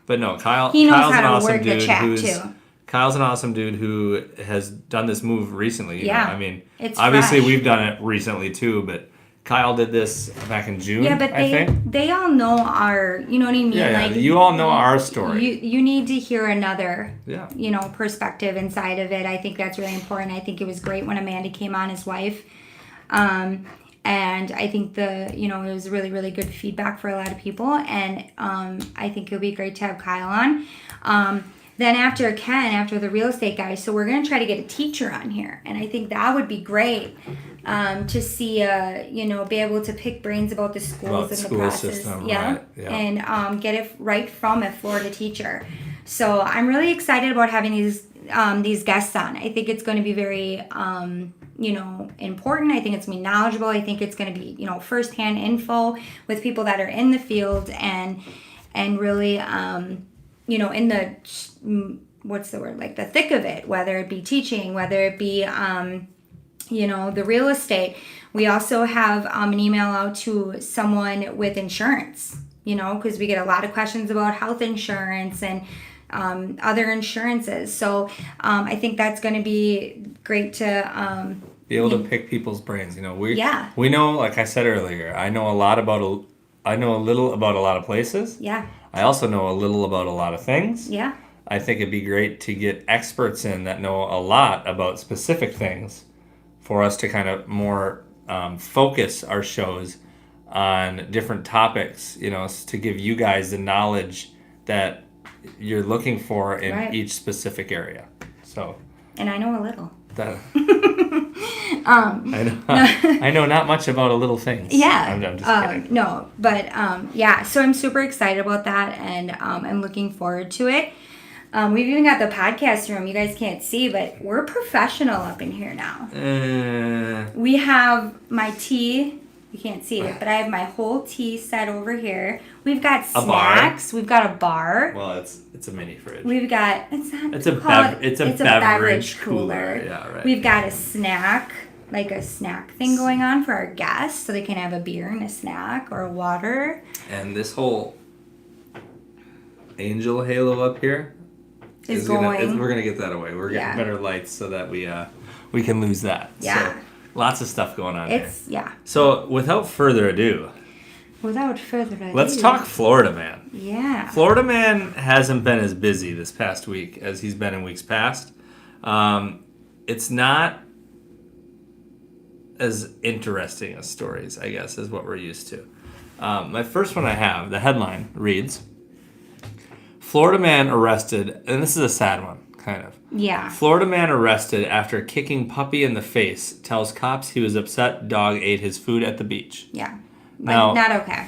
But no, Kyle. He knows Kyle's how an to awesome work dude the chat too. Kyle's an awesome dude who has done this move recently. You know? I mean, it's obviously fresh. we've done it recently too, but Kyle did this back in June. Yeah, but I think. they all know our, you know what I mean? Yeah, Like you all know our story. You need to hear another, Yeah. Perspective inside of it. I think that's really important. I think it was great when Amanda came on, his wife. And I think it was really, really good feedback for a lot of people. And I think it'll be great to have Kyle on. Then after the real estate guy, so we're going to try to get a teacher on here. And I think that would be great to see, be able to pick brains about the schools and the process. System, yeah. right, yeah. And get it right from a Florida teacher. So I'm really excited about having these guests on. I think it's going to be very, important. I think it's going to be knowledgeable. I think it's going to be, firsthand info with people that are in the field and really, in the, what's the word, like the thick of it, whether it be teaching, whether it be, the real estate. We also have an email out to someone with insurance, because we get a lot of questions about health insurance and other insurances. So I think that's going to be great to be able to pick people's brains. Yeah. We know, like I said earlier, I know a little about a lot of places. Yeah. I also know a little about a lot of things. Yeah. I think it'd be great to get experts in that know a lot about specific things for us to kind of more focus our shows on different topics, to give you guys the knowledge that you're looking for in each specific area. So. And I know a little. I know not much about a little things. Yeah. I'm just kidding. No, but so I'm super excited about that, and I'm looking forward to it. We've even got the podcast room. You guys can't see, but we're professional up in here now. We have my tea. You can't see it, but I have my whole tea set over here. We've got snacks. We've got a bar. Well, it's a mini fridge. We've got it's a beverage cooler. Yeah, right. We've got a snack, like a snack thing going on for our guests, so they can have a beer and a snack or a water. And this whole angel halo up here is going. We're gonna get that away. We're getting better lights so that we can lose that. Yeah. So, lots of stuff going on here. Yeah. So, without further ado, let's talk Florida Man. Yeah. Florida Man hasn't been as busy this past week as he's been in weeks past. It's not as interesting as stories, I guess, as what we're used to. My first one I have, the headline reads, Florida Man arrested, and this is a sad one, kind of. Yeah. Florida man arrested after kicking puppy in the face tells cops he was upset dog ate his food at the beach. Yeah. Now, not okay.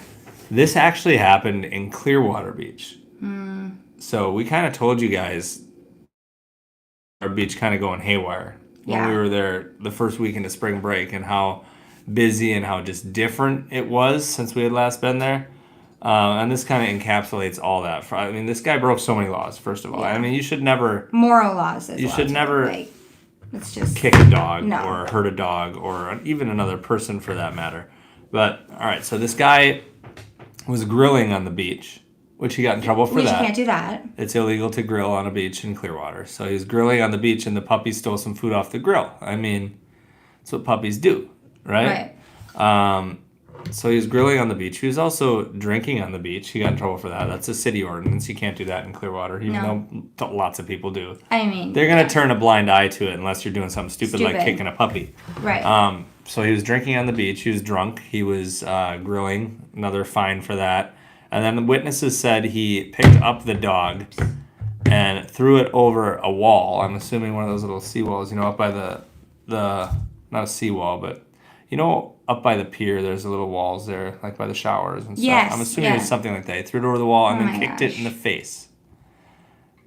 This actually happened in Clearwater Beach. So we kind of told you guys our beach kind of going haywire when we were there the first weekend of spring break, and how busy and how just different it was since we had last been there. And this kind of encapsulates all that. This guy broke so many laws, first of all. Yeah. You should never... Moral laws as well. You should never it's just kick a dog or hurt a dog or even another person for that matter. But, all right, so this guy was grilling on the beach, which he got in trouble for that. You can't do that. It's illegal to grill on a beach in Clearwater. So he was grilling on the beach and the puppy stole some food off the grill. That's what puppies do, right? Right. So he was grilling on the beach. He was also drinking on the beach. He got in trouble for that. That's a city ordinance. You can't do that in Clearwater, even though lots of people do. They're going to turn a blind eye to it unless you're doing something stupid. Like kicking a puppy. Right. So he was drinking on the beach. He was drunk. He was grilling. Another fine for that. And then the witnesses said he picked up the dog and threw it over a wall. I'm assuming one of those little seawalls, up by the not a seawall, but up by the pier, there's the little walls there, like by the showers and stuff. Yes, I'm assuming it's something like that. He threw it over the wall and then kicked it in the face.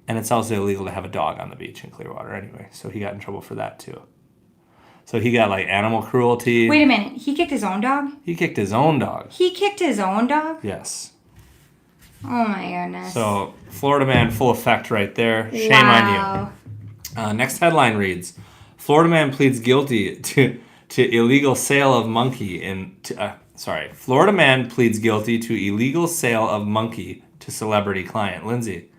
And it's also illegal to have a dog on the beach in Clearwater anyway, so he got in trouble for that too. So he got animal cruelty. Wait a minute, he kicked his own dog? He kicked his own dog. He kicked his own dog? Yes. Oh my goodness. So Florida man, full effect right there. Shame on you. Next headline reads, Florida man pleads guilty to illegal sale of monkey Florida man pleads guilty to illegal sale of monkey to celebrity client. Lindsay,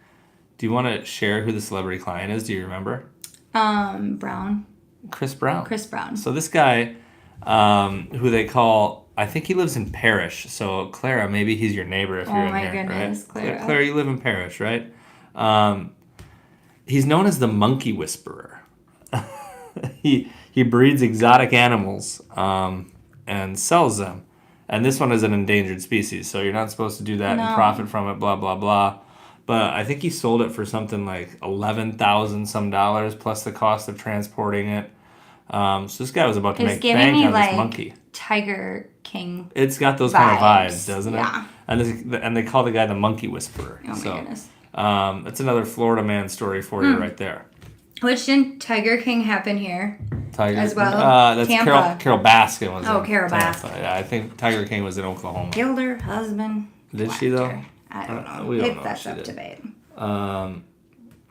do you want to share who the celebrity client is? Do you remember? Brown. Chris Brown. Chris Brown. So this guy, who they call I think he lives in Parrish. So Clara, maybe he's your neighbor if you're in here. Oh my goodness, right? Clara. Clara, you live in Parrish, right? He's known as the monkey whisperer. He breeds exotic animals and sells them. And this one is an endangered species, so you're not supposed to do that and profit from it, blah, blah, blah. But I think he sold it for something like $11,000 some dollars plus the cost of transporting it. So this guy was about to make bank on this monkey. Tiger King. It's got those kind of vibes, doesn't it? Yeah. And they call the guy the monkey whisperer. Oh my goodness. That's another Florida man story for you right there. Which didn't Tiger King happen here as well? That's Tampa. Carol Baskin was. Oh, Carol Baskin. Yeah, I think Tiger King was in Oklahoma. Killed her husband. Did she though? I don't know. We don't know That's if she up did. debate. I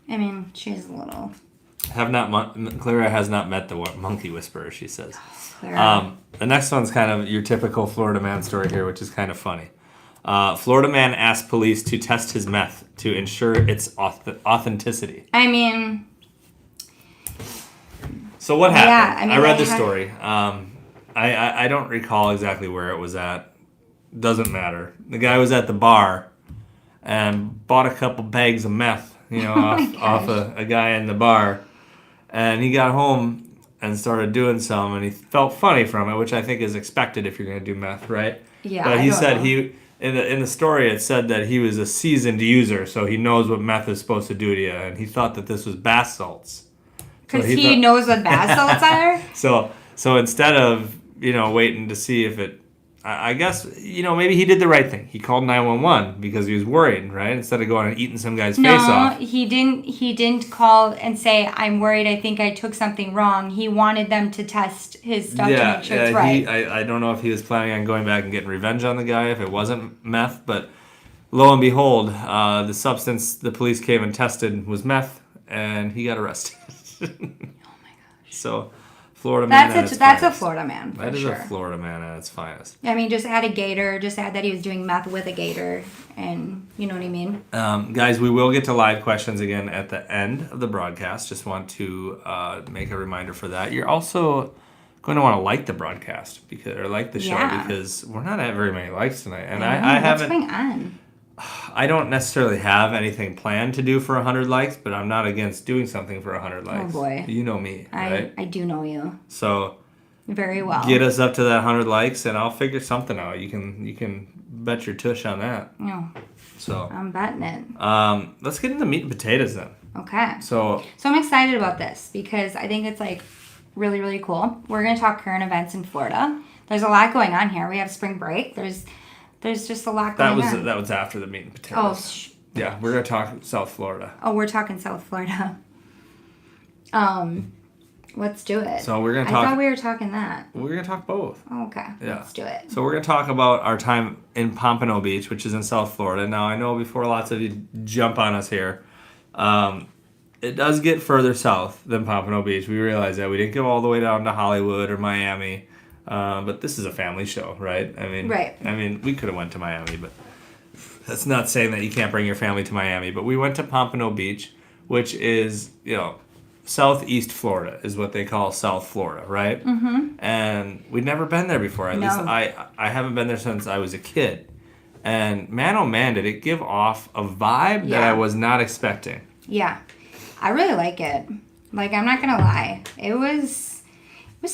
mean, she's a little. Clara has not met the monkey whisperer, she says. Clara. The next one's kind of your typical Florida man story here, which is kind of funny. Florida man asked police to test his meth to ensure its authenticity. I mean. So what happened? Yeah, I mean, I read the story. I don't recall exactly where it was at. Doesn't matter. The guy was at the bar and bought a couple bags of meth, off a guy in the bar. And he got home and started doing some, and he felt funny from it, which I think is expected if you're going to do meth, right? Yeah. But he said in the story it said that he was a seasoned user, so he knows what meth is supposed to do to you, and he thought that this was bath salts. Because he knows what bath salts are? So instead of, waiting to see if it, I guess, maybe he did the right thing. He called 911 because he was worried, right? Instead of going and eating some guy's face off. No, he didn't call and say, I'm worried, I think I took something wrong. He wanted them to test his stuff to make sure it's right. I don't know if he was planning on going back and getting revenge on the guy if it wasn't meth, but lo and behold, the substance the police came and tested was meth, and he got arrested. Oh my gosh. So, Florida man at its finest. That's a Florida man, for That is sure. a Florida man at its finest. I mean, just add a gator, just add that he was doing meth with a gator, and you know what I mean? Guys, we will get to live questions again at the end of the broadcast. Just want to make a reminder for that. You're also going to want to like the broadcast or like the show because we're not at very many likes tonight. And I haven't. What's going on? I don't necessarily have anything planned to do for 100 likes, but I'm not against doing something for 100 likes. Oh boy. You know me, right? I do know you. So very well. Get us up to that 100 likes and I'll figure something out. You can bet your tush on that. No. So I'm betting it. Let's get into meat and potatoes then. Okay. So I'm excited about this because I think it's really, really cool. We're going to talk current events in Florida. There's a lot going on here. We have spring break. There's just a lot going on. That was after the meat and potatoes. Yeah, we're going to talk South Florida. Oh, we're talking South Florida. Let's do it. So we're going to talk... I thought we were talking that. We're going to talk both. Oh, okay. Yeah. Let's do it. So we're going to talk about our time in Pompano Beach, which is in South Florida. Now, I know before lots of you jump on us here, it does get further south than Pompano Beach. We realize that. We didn't go all the way down to Hollywood or Miami. But this is a family show, right? Right. I mean, we could have went to Miami, but that's not saying that you can't bring your family to Miami. But we went to Pompano Beach, which is, southeast Florida is what they call South Florida, right? Mm-hmm. And we'd never been there before. At least I haven't been there since I was a kid. And man, oh man, did it give off a vibe that I was not expecting. Yeah. I really like it. I'm not going to lie. It was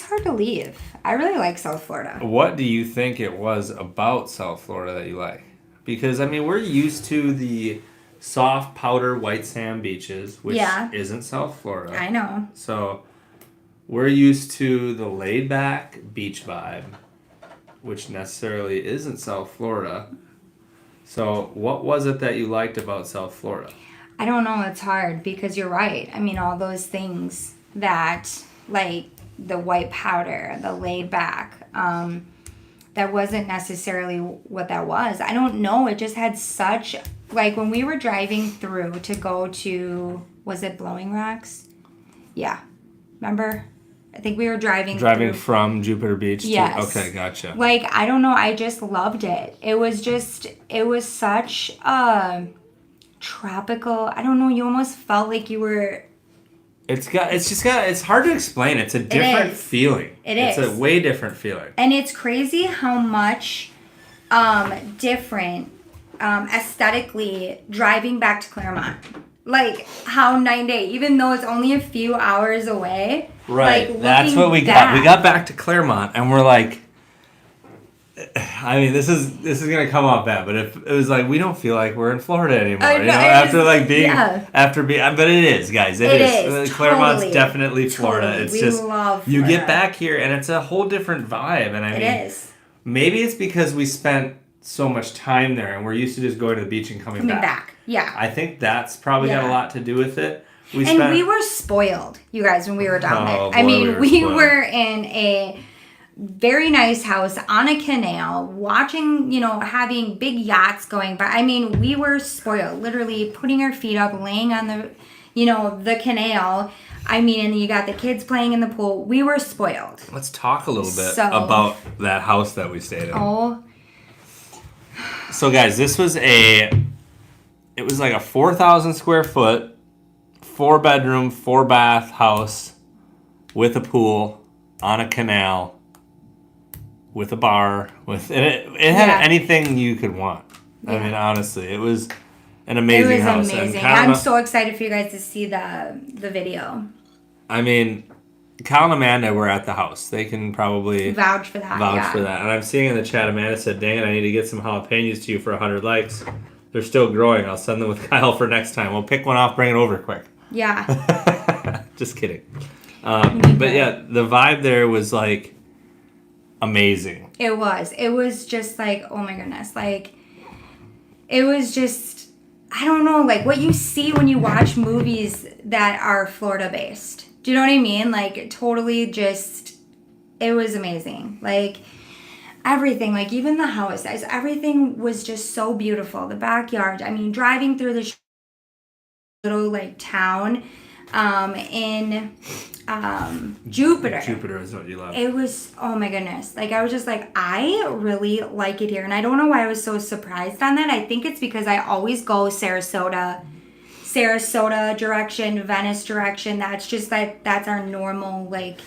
hard to leave. I really like South Florida. What do you think it was about South Florida that you like? Because, we're used to the soft powder white sand beaches, which isn't South Florida. I know. So, we're used to the laid-back beach vibe, which necessarily isn't South Florida. So, what was it that you liked about South Florida? I don't know. It's hard because you're right. All those things that, the white powder, the laid back, that wasn't necessarily what that was. I don't know. It just had such, when we were driving through to go to, was it Blowing Rocks? Yeah. Remember? I think we were driving from Jupiter Beach? Yes. Okay, gotcha. I don't know. I just loved it. It was such a tropical, I don't know, you almost felt like you were It's hard to explain. It's a different feeling. It's a way different feeling. And it's crazy how much different aesthetically driving back to Clermont. Like how night and day, even though it's only a few hours away. Right. Like, that's what we got. We got back to Clermont and we're like, I mean, this is gonna come off bad, but if it was like we don't feel like we're in Florida anymore, after being, but it is, guys. It is. Clermont's definitely Florida. Totally. It's just love Florida. You get back here and it's a whole different vibe, and I mean, it is. Maybe it's because we spent so much time there and we're used to just going to the beach and coming back. Yeah. I think that's probably got a lot to do with it. We were spoiled, you guys, when we were down there. I mean, we were in a very nice house on a canal, watching, having big yachts going by. I mean, we were spoiled, literally putting our feet up, laying on the, the canal. I mean, and you got the kids playing in the pool. We were spoiled. Let's talk a little bit about that house that we stayed in. Oh. So, guys, it was like a 4,000 square foot, 4-bedroom, 4-bath house with a pool on a canal. With a bar, it had anything you could want. Yeah. I mean, honestly, it was an amazing house. Amazing. I'm so excited for you guys to see the video. I mean, Kyle and Amanda were at the house. They can probably vouch for that. And I'm seeing in the chat, Amanda said, "Dang it, I need to get some jalapenos to you for 100 likes. They're still growing. I'll send them with Kyle for next time. We'll pick one off, bring it over quick." Yeah. Just kidding. But yeah, the vibe there was like amazing. It was just like, oh my goodness, like it was just, I don't know, like what you see when you watch movies that are Florida based. Do you know what I mean? Like totally just, it was amazing. Like everything, like even the house, everything was just so beautiful. The backyard, I mean, driving through the little like town in Jupiter. Jupiter is what you love. It was, oh my goodness. Like, I was just like, I really like it here. And I don't know why I was so surprised on that. I think it's because I always go Sarasota direction, Venice direction. That's just like, that's our normal, like,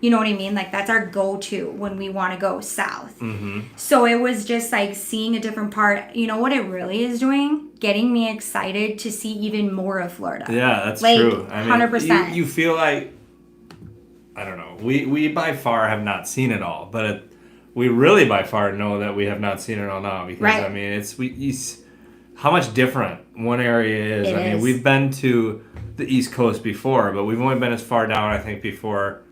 you know what I mean? Like, that's our go-to when we want to go south. Mm-hmm. So it was just like seeing a different part. You know what it really is doing? Getting me excited to see even more of Florida. Yeah, that's like, true. I mean, 100%. You feel like, I don't know. We by far have not seen it all, but we really by far know that we have not seen it all now because I mean, it's how much different one area is. I mean, we've been to the East Coast before, but we've only been as far down, I think, before,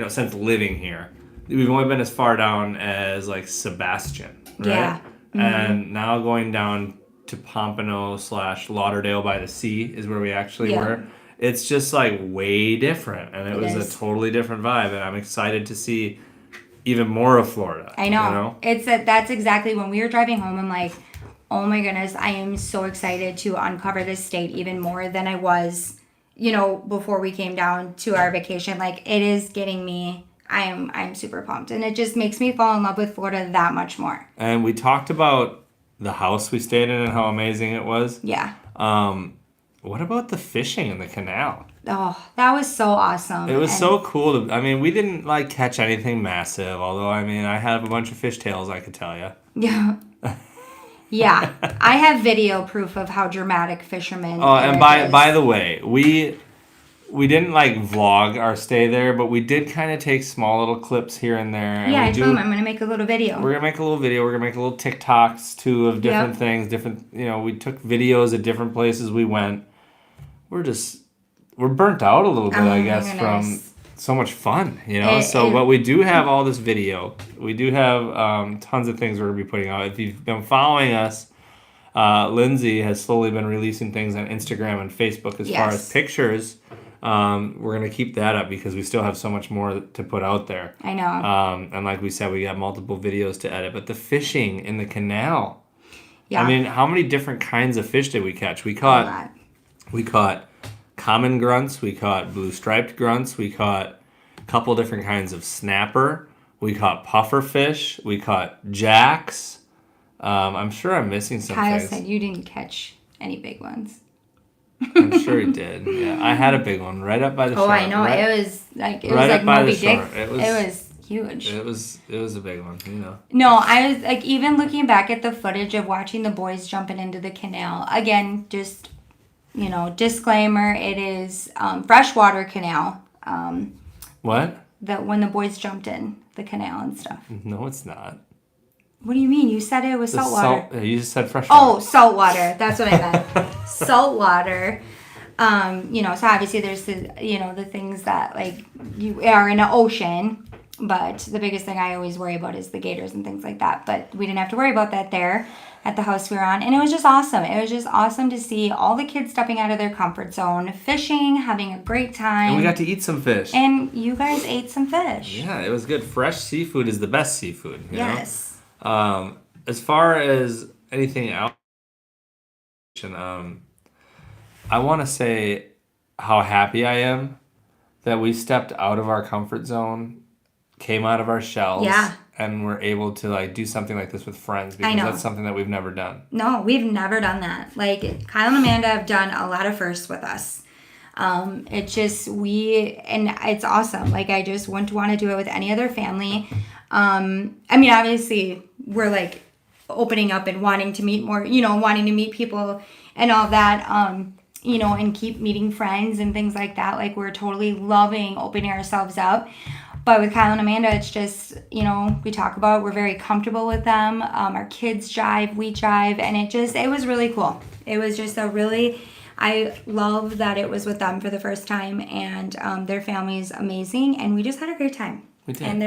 since living here. We've only been as far down as like Sebastian, right? Yeah. Mm-hmm. And now going down to Pompano / Lauderdale by the Sea is where we actually were. It's just like way different, and it was a totally different vibe, and I'm excited to see even more of Florida. I know. That's exactly when we were driving home, I'm like, oh my goodness, I am so excited to uncover this state even more than I was, before we came down to our vacation. Like, it is getting me, I'm super pumped, and it just makes me fall in love with Florida that much more. And we talked about the house we stayed in and how amazing it was. Yeah. What about the fishing in the canal? Oh, that was so awesome. It was so cool. We didn't catch anything massive, although I have a bunch of fishtails, I could tell you. Yeah. Yeah. I have video proof of how dramatic fishermen. Oh, and by the way, we didn't vlog our stay there, but we did kind of take small little clips here and there. Yeah, I told him I'm going to make a little video. We're going to make a little video. We're going to make a little TikToks too of different things, we took videos at different places we went. We're burnt out a little bit, I guess, from so much fun, but we do have all this video. We do have tons of things we're going to be putting out. If you've been following us, Lindsay has slowly been releasing things on Instagram and Facebook as far as pictures. We're going to keep that up because we still have so much more to put out there. I know. And like we said, we got multiple videos to edit. But the fishing in the canal. Yeah. How many different kinds of fish did we catch? We caught common grunts. We caught blue striped grunts. We caught a couple different kinds of snapper. We caught puffer fish. We caught jacks. I'm sure I'm missing some Kyle things. said you didn't catch any big ones. I'm sure he did. Yeah, I had a big one right up by the shore. Oh, I know. Right, it was like by Moby the shore. Dick. It was huge. It was a big one, you know. No, I was like, even looking back at the footage of watching the boys jumping into the canal. Again, just, disclaimer, it is freshwater canal. What? That when the boys jumped in the canal and stuff. No, it's not. What do you mean? You said it was saltwater. You just said freshwater. Oh, saltwater. That's what I meant. Saltwater. So obviously there's the things that like you are in an ocean, but the biggest thing I always worry about is the gators and things like that. But we didn't have to worry about that there at the house we were on. And it was just awesome. It was just awesome to see all the kids stepping out of their comfort zone, fishing, having a great time. And we got to eat some fish. And you guys ate some fish. Yeah, it was good. Fresh seafood is the best seafood. Yes. As far as anything else, I want to say how happy I am that we stepped out of our comfort zone, came out of our shells, and were able to like do something like this with friends because that's something that we've never done. No, we've never done that. Like Kyle and Amanda have done a lot of firsts with us. And it's awesome. Like I just wouldn't want to do it with any other family. Obviously we're like opening up and wanting to meet more, wanting to meet people and all that, and keep meeting friends and things like that. Like we're totally loving opening ourselves up. But with Kyle and Amanda, it's just, we talk about it. We're very comfortable with them. Our kids jive, we jive, and it was really cool. It was just I love that it was with them for the first time, and their family's amazing, and we just had a great time. We did. And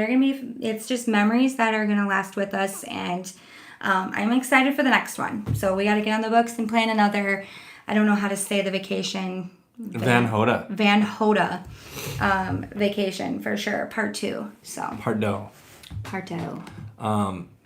it's just memories that are going to last with us, and I'm excited for the next one. So we got to get on the books and plan another, I don't know how to say the vacation. Van Hoda vacation for sure, part 2. So Part 2.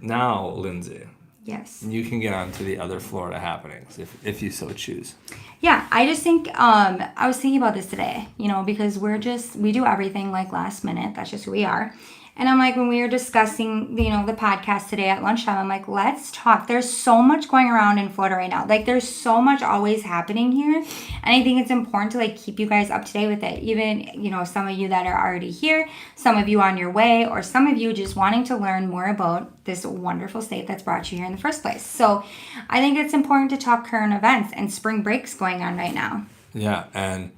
Now, Lindsay. Yes. You can get on to the other Florida happenings if you so choose. Yeah, I just think, I was thinking about this today, because we do everything like last minute. That's just who we are. And I'm like, when we were discussing, the podcast today at lunchtime, I'm like, let's talk. There's so much going around in Florida right now. Like, there's so much always happening here. And I think it's important to, like, keep you guys up to date with it. Even, some of you that are already here, some of you on your way, or some of you just wanting to learn more about this wonderful state that's brought you here in the first place. So I think it's important to talk current events, and spring break's going on right now. Yeah, and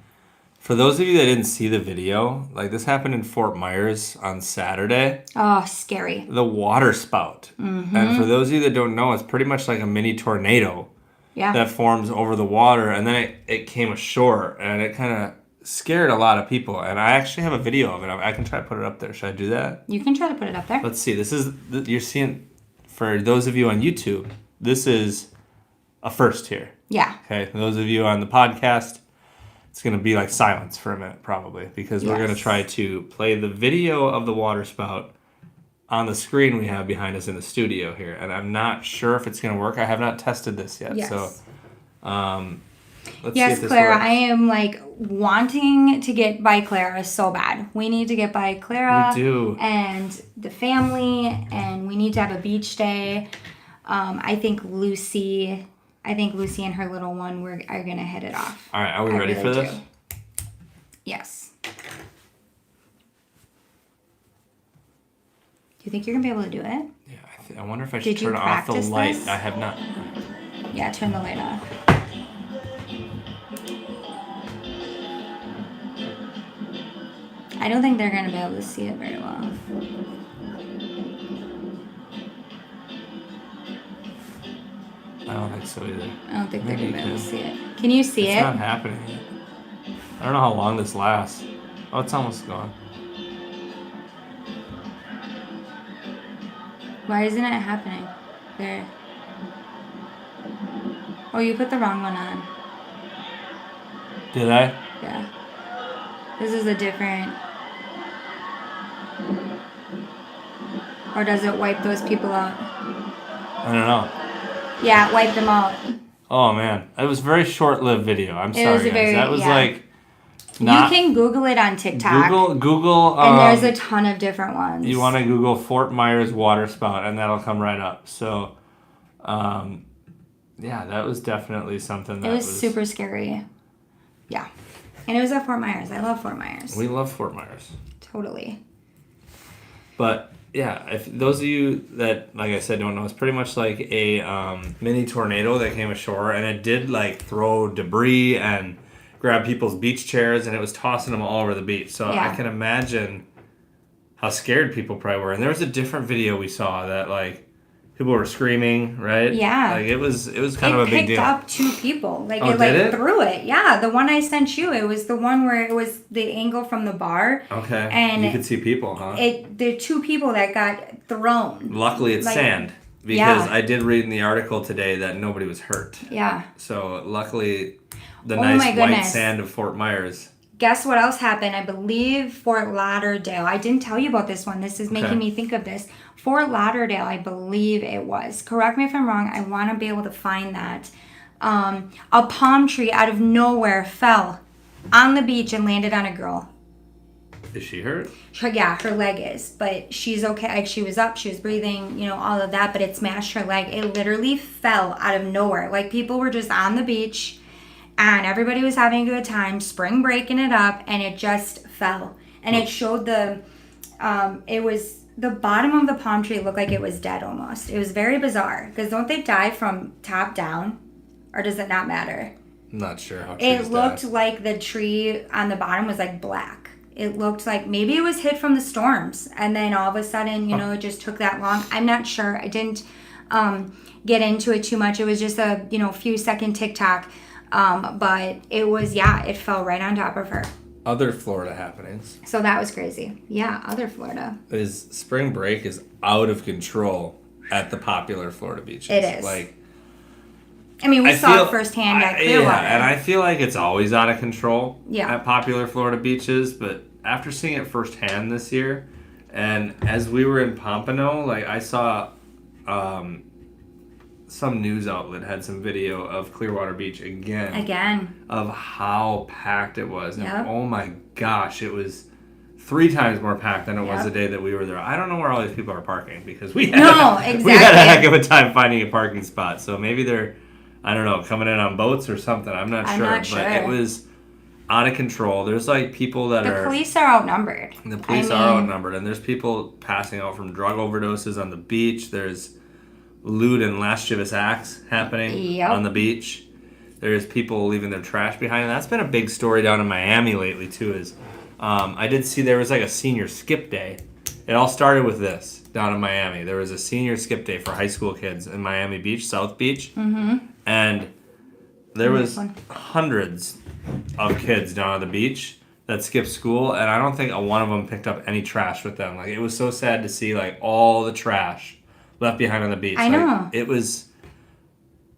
for those of you that didn't see the video, like this happened in Fort Myers on Saturday. Oh, scary. The water spout. Mm-hmm. And for those of you that don't know, it's pretty much like a mini tornado that forms over the water. And then it came ashore, and it kind of scared a lot of people. And I actually have a video of it. I can try to put it up there. Should I do that? You can try to put it up there. Let's see. You're seeing, for those of you on YouTube, this is a first here. Yeah. Okay. For those of you on the podcast, it's going to be like silence for a minute probably because we're going to try to play the video of the water spout on the screen we have behind us in the studio here. And I'm not sure if it's going to work. I have not tested this yet. Yes. So let's see yes, if this Clara, works. I am like wanting to get by Clara so bad. We need to get by Clara. We do. And the family, and we need to have a beach day. I think Lucy and her little one are going to hit it off. All right, are we ready for this? Do. Yes. Do you think you're going to be able to do it? Yeah, I wonder if I should turn off the light. This? I have not. Yeah, turn the light off. I don't think they're going to be able to see it very well. I don't think so either. I don't think they're going to be able to see it. Can you see it? It's not happening yet. I don't know how long this lasts. Oh, it's almost gone. Why isn't it happening? There. Oh, you put the wrong one on. Did I? Yeah. This is a different... Or does it wipe those people out? I don't know. Yeah, wipe them out. Oh man, it was a very short-lived video. I'm sorry, guys. That was like not. You can Google it on TikTok. Google. And there's a ton of different ones. You want to Google Fort Myers water spout, and that'll come right up. So, yeah, that was definitely something. That was super scary. Yeah. And it was at Fort Myers. I love Fort Myers. We love Fort Myers. Totally. But yeah, if those of you that, like I said, don't know, it's pretty much like a mini tornado that came ashore, and it did like throw debris and grab people's beach chairs, and it was tossing them all over the beach. So I can imagine how scared people probably were. And there was a different video we saw that like people were screaming, right? Yeah. Like it was kind of a big deal. It picked up 2 people. Like it threw it. Yeah, the one I sent you, it was the one where it was the angle from the bar. Okay. And you could see people, huh? The 2 people that got thrown. Luckily it's sand. Because I did read in the article today that nobody was hurt. Yeah. So luckily the nice white sand of Fort Myers. Guess what else happened? I believe Fort Lauderdale. I didn't tell you about this one. This is making me think of this. Fort Lauderdale, I believe it was. Correct me if I'm wrong. I want to be able to find that. A palm tree out of nowhere fell on the beach and landed on a girl. Is she hurt? Her leg is. But she's okay. Like, she was up. She was breathing, all of that. But it smashed her leg. It literally fell out of nowhere. Like, people were just on the beach. And everybody was having a good time, spring breaking it up, and it just fell. And it showed the bottom of the palm tree looked like it was dead almost. It was very bizarre. Because don't they die from top down? Or does it not matter? I'm not sure how it looked like the tree on the bottom was like black. It looked like maybe it was hit from the storms. And then all of a sudden, it just took that long. I'm not sure. I didn't get into it too much. It was just a, few second TikTok. But it was, it fell right on top of her. Other Florida happenings. So that was crazy. Yeah, other Florida. Spring break is out of control at the popular Florida beaches. It is. We saw it firsthand at Clearwater. Yeah, and I feel like it's always out of control at popular Florida beaches, but after seeing it firsthand this year, and as we were in Pompano, I saw some news outlet had some video of Clearwater Beach again of how packed it was. And oh my gosh, it was 3 times more packed than it was the day that we were there. I don't know where all these people are parking because we had a heck of a time finding a parking spot. So maybe they're, I don't know, coming in on boats or something. I'm not sure. But it was out of control. There's people that the police are outnumbered. The police are outnumbered, and there's people passing out from drug overdoses on the beach. There's lewd and lascivious acts happening on the beach. There's people leaving their trash behind, and that's been a big story down in Miami lately too. Is I did see there was a senior skip day. It all started with this down in Miami. There was a senior skip day for high school kids in Miami Beach, South Beach, and there was hundreds of kids down on the beach that skipped school, and I don't think one of them picked up any trash with them. It was so sad to see all the trash left behind on the beach. I know. It was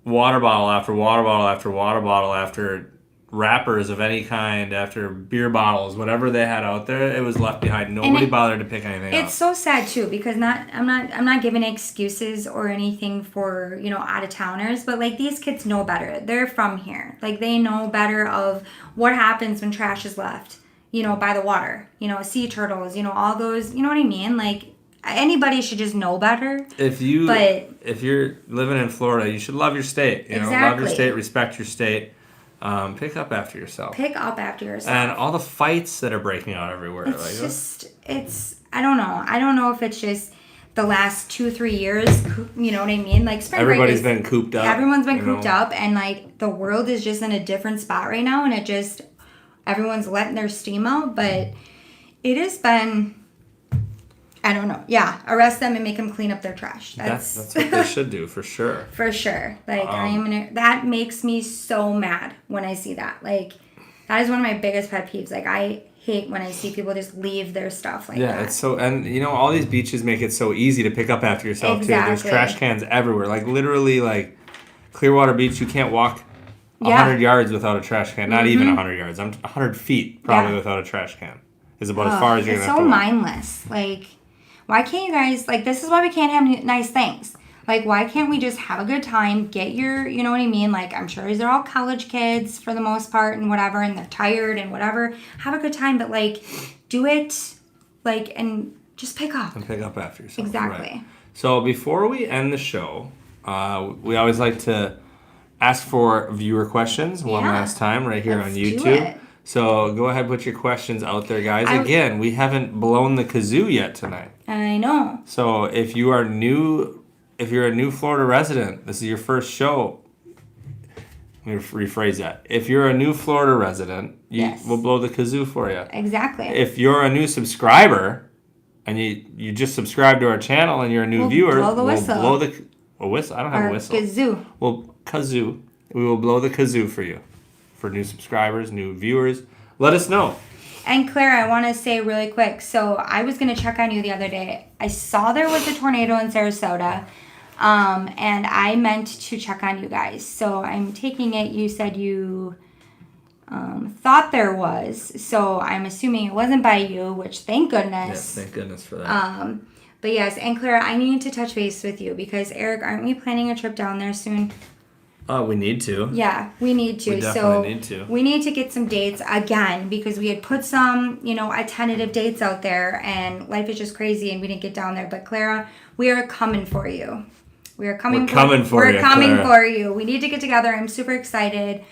water bottle after water bottle after water bottle after wrappers of any kind after beer bottles, whatever they had out there, it was left behind. Nobody bothered to pick anything up. It's so sad too because I'm not giving excuses or anything for out of towners, but these kids know better. They're from here. They know better of what happens when trash is left. By the water. Sea turtles. All those. You know what I mean? Anybody should just know better. If you're living in Florida, you should love your state. Love your state, respect your state. Pick up after yourself. And all the fights that are breaking out everywhere. It's I don't know. I don't know if it's just the last 2-3 years. You know what I mean? Everybody's been cooped up. Everyone's been cooped up, and the world is just in a different spot right now, and everyone's letting their steam out. But it has been. I don't know. Yeah, arrest them and make them clean up their trash. That's what they should do, for sure. For sure. That makes me so mad when I see that. That is one of my biggest pet peeves. I hate when I see people just leave their stuff that. Yeah, it's so, and all these beaches make it so easy to pick up after yourself too. There's trash cans everywhere. Literally, Clearwater Beach, you can't walk 100 yards without a trash can. Not even 100 yards. 100 feet probably without a trash can. Is about as far as you're going to have to walk. It's so mindless. Why can't you guys, this is why we can't have nice things. Why can't we just have a good time, get your, you know what I mean? I'm sure these are all college kids for the most part and whatever, and they're tired and whatever. Have a good time, but, do it, and just pick up. And pick up after yourself. Exactly. Right. So before we end the show, we always like to ask for viewer questions one Yeah. last time right here Let's on do YouTube. it. So go ahead, put your questions out there, guys. Again, we haven't blown the kazoo yet tonight. I know. So if you're a new Florida resident, this is your first show. Let me rephrase that. If you're a new Florida resident, we'll blow the kazoo for you. Exactly. If you're a new subscriber and you just subscribe to our channel and you're a new viewer, blow the whistle. we'll blow the whistle. I don't have a whistle. Kazoo. Well, kazoo. We will blow the kazoo for you. For new subscribers, new viewers. Let us know. And Claire, I want to say really quick. So I was going to check on you the other day. I saw there was a tornado in Sarasota. And I meant to check on you guys. So I'm taking it. You said you thought there was. So I'm assuming it wasn't by you, which thank goodness. Yes, thank goodness for that. But yes, and Claire, I need to touch base with you because Eric, aren't we planning a trip down there soon? We need to. Yeah, we need to. We definitely need to. We need to get some dates again because we had put some, tentative dates out there and life is just crazy and we didn't get down there. But Clara, we are coming for you. We're coming for you. We need to get together. I'm super excited.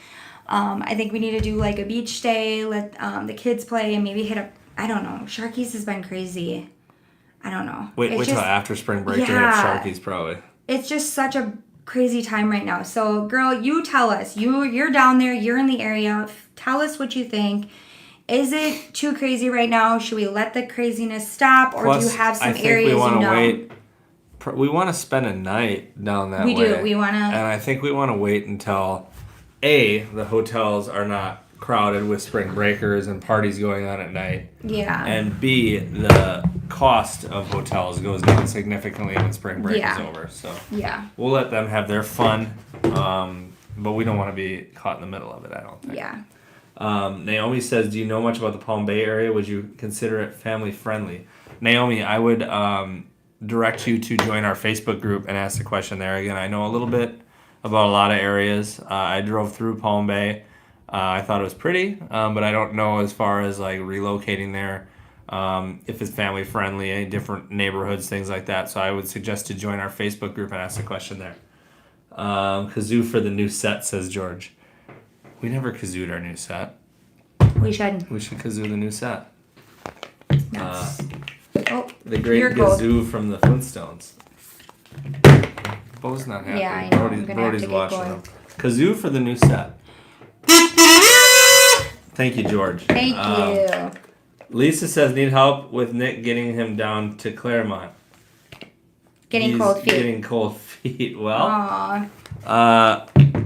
I think we need to do like a beach day, let the kids play and maybe hit up, I don't know. Sharky's has been crazy. I don't know. Wait till after spring break to hit up Sharky's probably. It's just such a crazy time right now. So girl, you tell us. You're down there, you're in the area. Tell us what you think. Is it too crazy right now? Should we let the craziness stop or do you have some areas wait? We want to spend a night down that way. We do. We want to. And I think we want to wait until, A, the hotels are not crowded with spring breakers and parties going on at night. Yeah. And B, the cost of hotels goes down significantly when spring break is over. So we'll let them have their fun, but we don't want to be caught in the middle of it, I don't think. Yeah. Naomi says, do you know much about the Palm Bay area? Would you consider it family friendly? Naomi, I would direct you to join our Facebook group and ask the question there. Again, I know a little bit about a lot of areas. I drove through Palm Bay. I thought it was pretty, but I don't know as far as like relocating there, if it's family friendly, any different neighborhoods, things like that. So I would suggest to join our Facebook group and ask the question there. Kazoo for the new set, says George. We never kazooed our new set. We should. We should kazoo the new set. The great kazoo from the Flintstones. Bo's not happy. Yeah, I know. Brody's watching them. Kazoo for the new set. Thank you, George. Thank you. Lisa says, need help with Nick getting him down to Clermont. Getting cold feet. Well,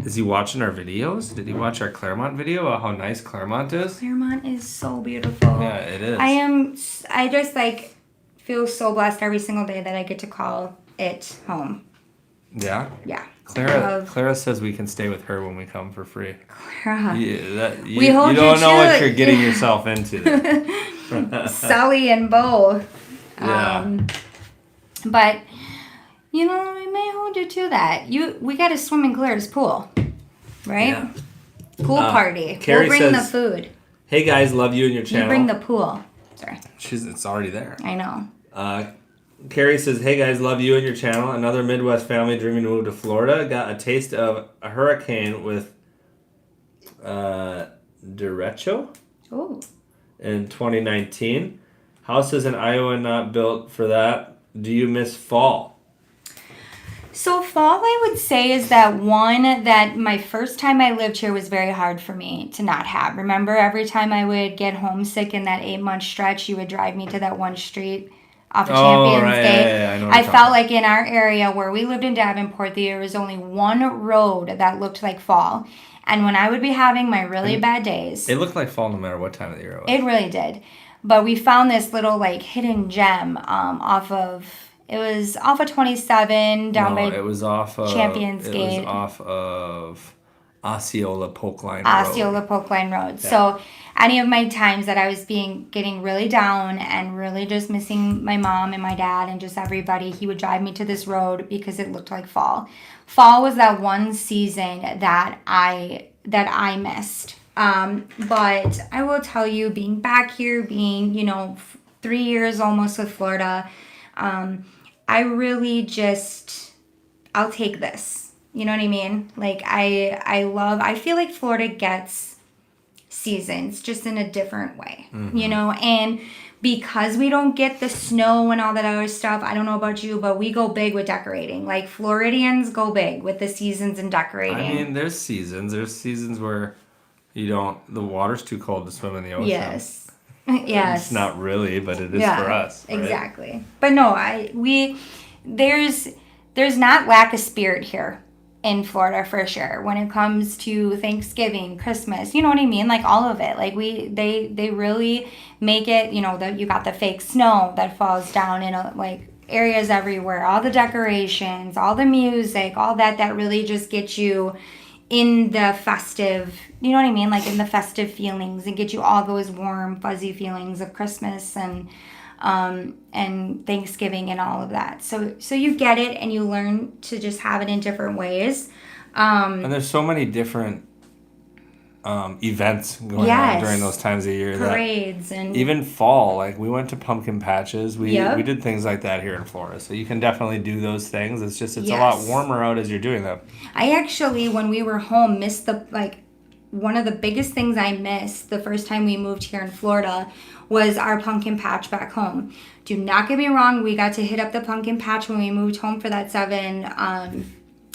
is he watching our videos? Did he watch our Clermont video about how nice Clermont is? Clermont is so beautiful. Yeah, it is. I just feel so blessed every single day that I get to call it home. Yeah? Yeah. Clara says we can stay with her when we come for free. Clara. You don't know what you're getting yourself into there. Sully and Bo. Yeah. But, we may hold you to that. We got to swim in Claire's pool. Right? Yeah. Pool party. Carrie we'll bring the food. Hey guys, love you and your channel. You bring the pool. Sorry. It's already there. I know. Carrie says, hey guys, love you and your channel. Another Midwest family dreaming to move to Florida. Got a taste of a hurricane with derecho in 2019. Houses in Iowa not built for that. Do you miss fall? So fall, I would say, is that one that my first time I lived here was very hard for me to not have. Remember, every time I would get homesick in that 8-month stretch, you would drive me to that one street off of Champions Gate. Yeah, I felt like in our area where we lived in Davenport, there was only one road that looked like fall. And when I would be having my really bad days... It looked like fall no matter what time of the year it was. It really did. But we found this little hidden gem off of... It was off of 27 down by it was off of Champions Gate. It was off of Osceola Polkline Road. Yeah. So any of my times that I was getting really down and really just missing my mom and my dad and just everybody, he would drive me to this road because it looked like fall. Fall was that one season that I missed. But I will tell you, being back here, being 3 years almost with Florida, I really I'll take this. You know what I mean? Like I feel like Florida gets seasons just in a different way, you know, and because we don't get the snow and all that other stuff, I don't know about you, but we go big with decorating. Like Floridians go big with the seasons and decorating. I mean, there's seasons. There's seasons where the water's too cold to swim in the ocean. Yes. Yes. It's not really, but it is for us. Right? Exactly. But no, there's not lack of spirit here in Florida for sure when it comes to Thanksgiving, Christmas, you know what I mean? Like all of it. Like they really make it, you know, that you got the fake snow that falls down in like areas everywhere, all the decorations, all the music, all that really just gets you in the festive, you know what I mean? Like in the festive feelings and get you all those warm, fuzzy feelings of Christmas and Thanksgiving and all of that. So you get it and you learn to just have it in different ways. And there's so many different events going on during those times of year. Parades and even fall. Like we went to pumpkin patches. We did things like that here in Florida. So you can definitely do those things. It's just a lot warmer out as you're doing them. I actually, when we were home, missed one of the biggest things I missed the first time we moved here in Florida was our pumpkin patch back home. Do not get me wrong, we got to hit up the pumpkin patch when we moved home for that 7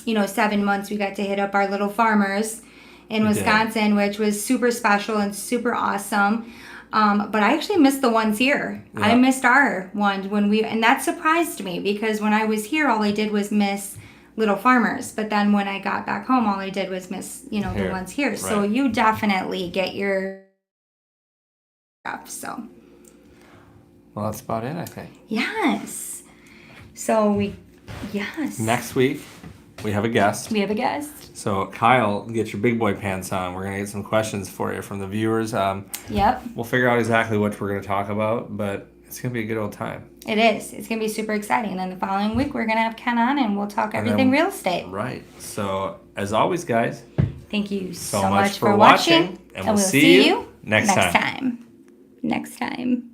months. We got to hit up our little farmers in Wisconsin, which was super special and super awesome. But I actually missed the ones here. Yeah. I missed our one and that surprised me because when I was here, all I did was miss little farmers. But then when I got back home, all I did was miss, the ones here. Right. So you definitely get your stuff. So. Well, that's about it, I think. Yes. So Next week, we have a guest. So Kyle, get your big boy pants on. We're going to get some questions for you from the viewers. Yep. We'll figure out exactly what we're going to talk about, but it's going to be a good old time. It is. It's going to be super exciting. And then the following week, we're going to have Ken on and we'll talk everything real estate. Right. So as always, guys. Thank you so much for watching. And we'll see you next time. Next time.